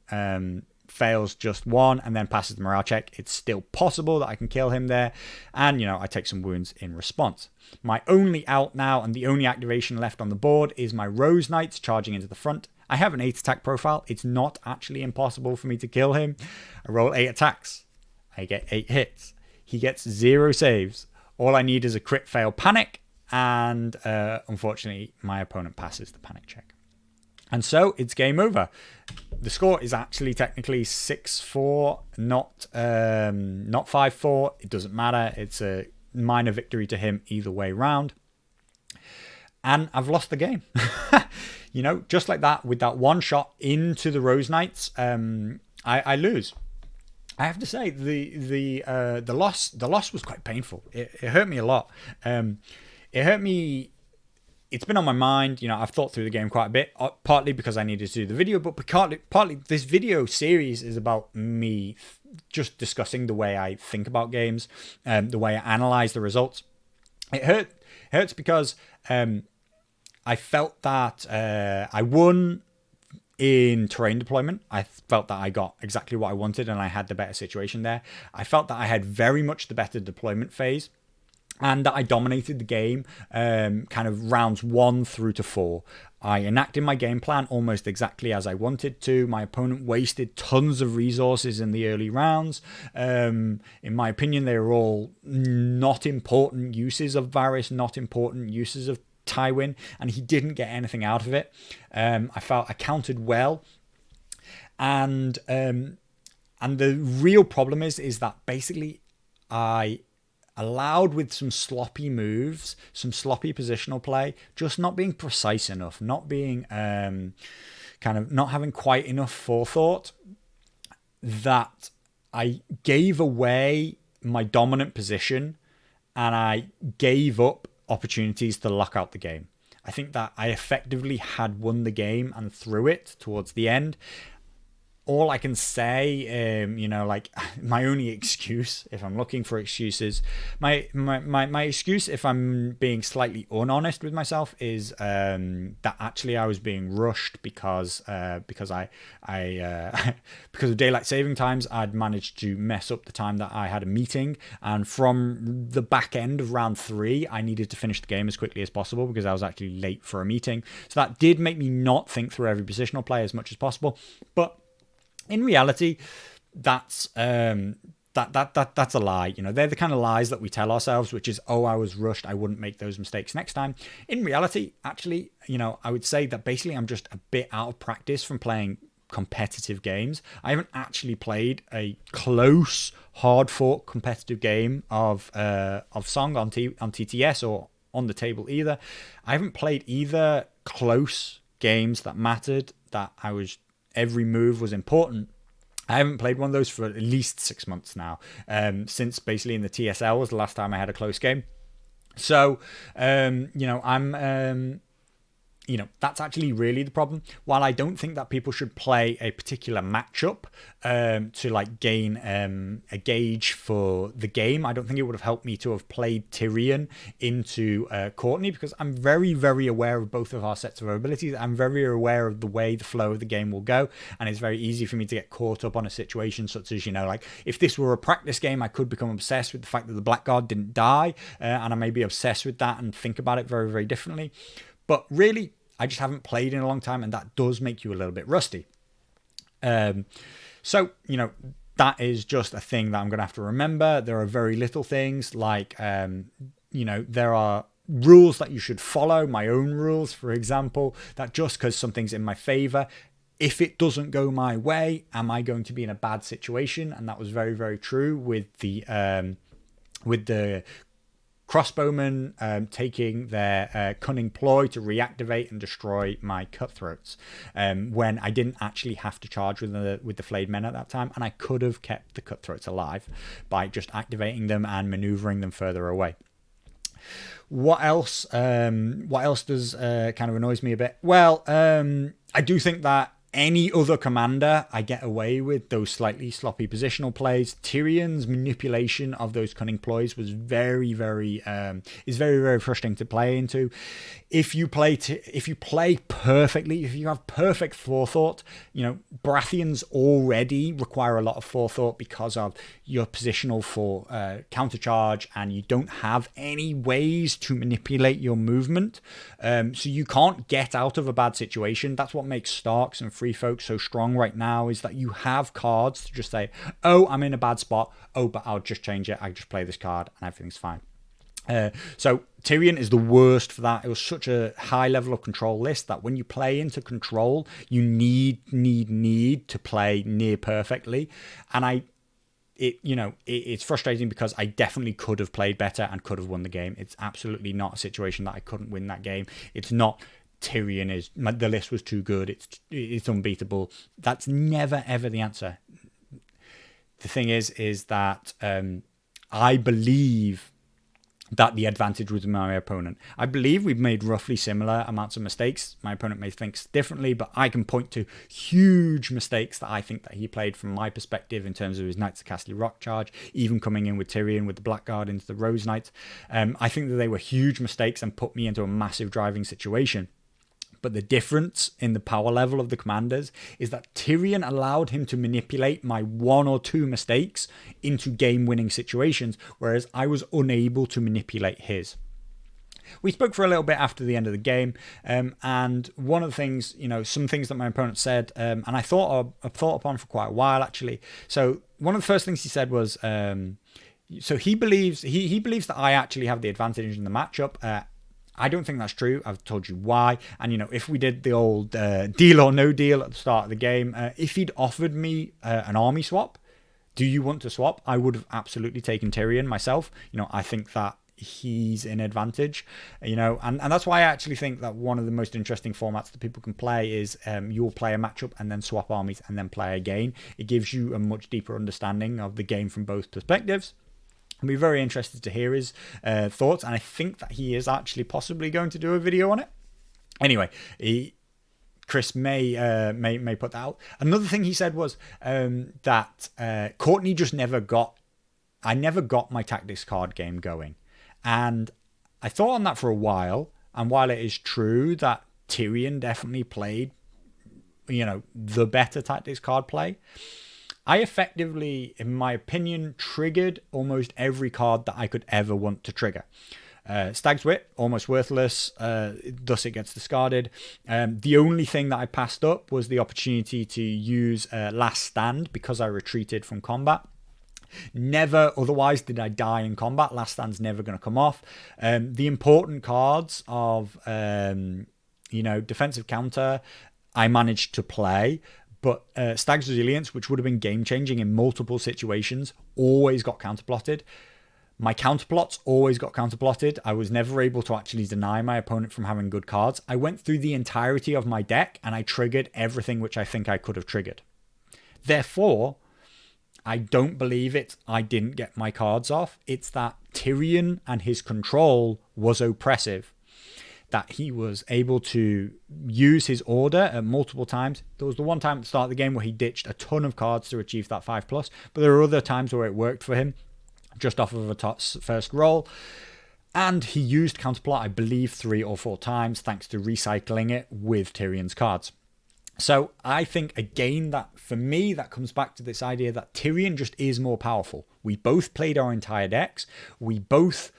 fails just 1 and then passes the morale check. It's still possible that I can kill him there, and you know, I take some wounds in response. My only out now and the only activation left on the board is my Rose Knights charging into the front. I have an 8 attack profile. It's not actually impossible for me to kill him. I roll 8 attacks. I get 8 hits. He gets 0 saves. All I need is a crit fail panic, and unfortunately my opponent passes the panic check, and so it's game over. The score is actually technically 6-4, not 5-4. It doesn't matter. It's a minor victory to him either way round, and I've lost the game. You know, just like that, with that one shot into the Rose Knights, I lose. I have to say the loss was quite painful. It hurt me a lot. It hurt me. It's been on my mind. You know, I've thought through the game quite a bit, partly because I needed to do the video, but partly this video series is about me just discussing the way I think about games, the way I analyze the results. It hurts because I felt that I won in terrain deployment. I felt that I got exactly what I wanted and I had the better situation there. I felt that I had very much the better deployment phase, and that I dominated the game kind of rounds 1 through to 4. I enacted my game plan almost exactly as I wanted to. My opponent wasted tons of resources in the early rounds. In my opinion, they were all not important uses of Varys, not important uses of Tywin, and he didn't get anything out of it. I felt I countered well, and the real problem is that basically I allowed with some sloppy moves, some sloppy positional play, just not being precise enough, not being kind of not having quite enough forethought, that I gave away my dominant position and I gave up opportunities to lock out the game. I think that I effectively had won the game and threw it towards the end. All I can say, like my only excuse, if I'm looking for excuses, my excuse, if I'm being slightly unhonest with myself, is that actually I was being rushed because I because of daylight saving times, I'd managed to mess up the time that I had a meeting, and from the back end of round 3, I needed to finish the game as quickly as possible because I was actually late for a meeting. So that did make me not think through every positional play as much as possible, but in reality, that's that's a lie. They're the kind of lies that we tell ourselves, which is, oh, I was rushed, I wouldn't make those mistakes next time. In reality, actually, I would say that basically I'm just a bit out of practice from playing competitive games. I haven't actually played a close, hard-fought competitive game of Song on TTS or on the table either. I haven't played either close games that mattered, that every move was important. I haven't played one of those for at least 6 months now, since basically in the TSL was the last time I had a close game. So, that's actually really the problem. While I don't think that people should play a particular matchup to like gain a gauge for the game, I don't think it would have helped me to have played Tyrion into Cortnay, because I'm very, very aware of both of our sets of abilities. I'm very aware of the way the flow of the game will go, and it's very easy for me to get caught up on a situation such as, like if this were a practice game, I could become obsessed with the fact that the Blackguard didn't die, and I may be obsessed with that and think about it very, very differently. But really, I just haven't played in a long time, and that does make you a little bit rusty. So, that is just a thing that I'm going to have to remember. There are very little things like, there are rules that you should follow, my own rules, for example, that just because something's in my favor, if it doesn't go my way, am I going to be in a bad situation? And that was very, very true with the crossbowmen taking their cunning ploy to reactivate and destroy my cutthroats, when I didn't actually have to charge with the flayed men at that time, and I could have kept the cutthroats alive by just activating them and maneuvering them further away. What else? What else does kind of annoys me a bit? Well, I do think that any other commander, I get away with those slightly sloppy positional plays. Tyrion's manipulation of those cunning ploys was very, very frustrating to play into. If you play perfectly, if you have perfect forethought, Baratheons already require a lot of forethought because of your positional for countercharge, and you don't have any ways to manipulate your movement. So you can't get out of a bad situation. That's what makes Starks and Free Folk so strong right now, is that you have cards to just say, oh, I'm in a bad spot. Oh, but I'll just change it. I just play this card and everything's fine. So Tyrion is the worst for that. It was such a high level of control list that when you play into control, you need to play near perfectly. And it's frustrating because I definitely could have played better and could have won the game. It's absolutely not a situation that I couldn't win that game. It's not Tyrion the list was too good. It's unbeatable. That's never ever the answer. The thing is that I believe that the advantage was my opponent. I believe we've made roughly similar amounts of mistakes. My opponent may think differently, but I can point to huge mistakes that I think that he played from my perspective in terms of his Knights of Castle Rock charge, even coming in with Tyrion with the Blackguard into the Rose Knights. I think that they were huge mistakes and put me into a massive driving situation. But the difference in the power level of the commanders is that Tyrion allowed him to manipulate my one or two mistakes into game-winning situations, whereas I was unable to manipulate his. We spoke for a little bit after the end of the game, and one of the things, some things that my opponent said, and I thought upon for quite a while actually. So one of the first things he said was, so he believes that I actually have the advantage in the matchup. I don't think that's true. I've told you why. And, if we did the old deal or no deal at the start of the game, if he'd offered me an army swap, Do you want to swap? I would have absolutely taken Tyrion myself. I think that he's in advantage, and that's why I actually think that one of the most interesting formats that people can play is you'll play a matchup and then swap armies and then play again. It gives you a much deeper understanding of the game from both perspectives. I'll be very interested to hear his thoughts, and I think that he is actually possibly going to do a video on it. Anyway, Chris may put that out. Another thing he said was that Cortnay just never got my tactics card game going. And I thought on that for a while. And while it is true that Tyrion definitely played, the better tactics card play, I effectively, in my opinion, triggered almost every card that I could ever want to trigger. Stag's Wit, almost worthless, thus it gets discarded. The only thing that I passed up was the opportunity to use Last Stand because I retreated from combat. Never otherwise did I die in combat. Last Stand's never going to come off. The important cards of, defensive counter, I managed to play. But Stag's Resilience, which would have been game-changing in multiple situations, always got counterplotted. My counterplots always got counterplotted. I was never able to actually deny my opponent from having good cards. I went through the entirety of my deck and I triggered everything which I think I could have triggered. Therefore, I don't believe I didn't get my cards off. It's that Tyrion and his control was oppressive. That he was able to use his order at multiple times. There was the one time at the start of the game where he ditched a ton of cards to achieve that 5+, but there are other times where it worked for him just off of a first roll. And he used counterplot, I believe, 3 or 4 times, thanks to recycling it with Tyrion's cards. So I think, again, that for me, that comes back to this idea that Tyrion just is more powerful. We both played our entire decks. We both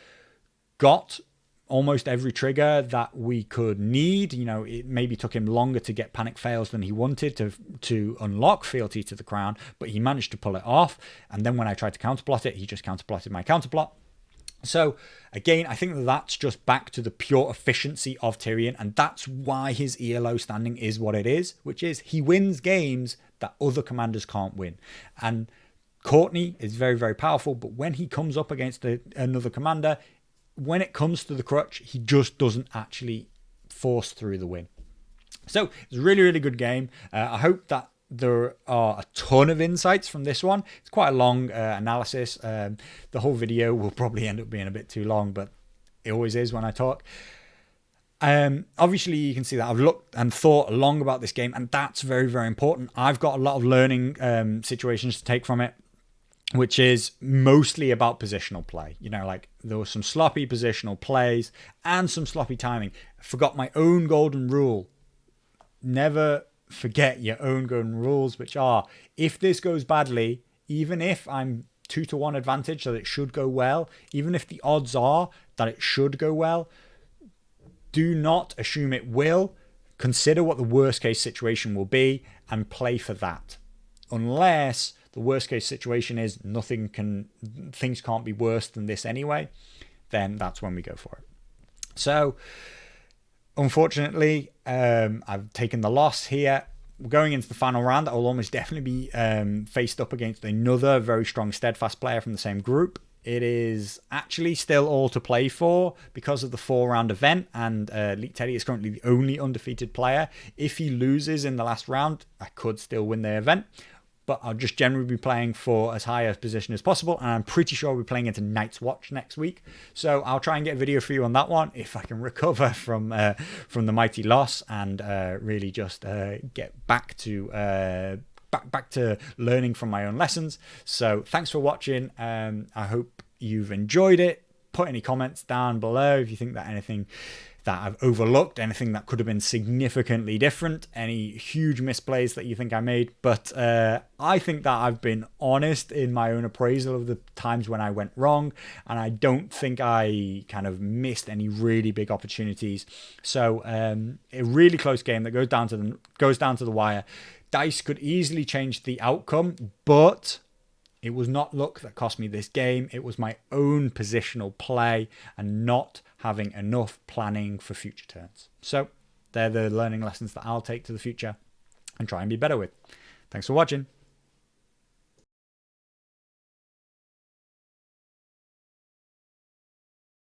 got almost every trigger that we could need. It maybe took him longer to get panic fails than he wanted to unlock Fealty to the Crown, but he managed to pull it off. And then when I tried to counterplot it, he just counterplotted my counterplot. So again, I think that's just back to the pure efficiency of Tyrion, and that's why his ELO standing is what it is, which is he wins games that other commanders can't win. And Cortnay is very, very powerful, but when he comes up against another commander, when it comes to the crutch, he just doesn't actually force through the win. So it's a really, really good game. I hope that there are a ton of insights from this one. It's quite a long analysis. The whole video will probably end up being a bit too long, but it always is when I talk. Obviously, you can see that I've looked and thought long about this game, and that's very, very important. I've got a lot of learning situations to take from it, which is mostly about positional play. There was some sloppy positional plays and some sloppy timing. I forgot my own golden rule. Never forget your own golden rules, which are, if this goes badly, even if I'm 2-1 advantage that it should go well, even if the odds are that it should go well, do not assume it will. Consider what the worst case situation will be and play for that. Unless the worst case situation is things can't be worse than this anyway, then that's when we go for it. So unfortunately, I've taken the loss here. Going into the final round, I will almost definitely be faced up against another very strong Steadfast player from the same group. It is actually still all to play for because of the 4-round event, and Leak Teddy is currently the only undefeated player. If he loses in the last round, I could still win the event, but I'll just generally be playing for as high a position as possible, and I'm pretty sure we're playing into Night's Watch next week. So I'll try and get a video for you on that one if I can recover from the mighty loss and really just get back to back to learning from my own lessons. So thanks for watching. I hope you've enjoyed it. Put any comments down below if you think that anything that I've overlooked, anything that could have been significantly different, any huge misplays that you think I made. But I think that I've been honest in my own appraisal of the times when I went wrong, and I don't think I kind of missed any really big opportunities. So a really close game that goes down to the wire. Dice could easily change the outcome, but it was not luck that cost me this game. It was my own positional play and not having enough planning for future turns. So they're the learning lessons that I'll take to the future and try and be better with. Thanks for watching.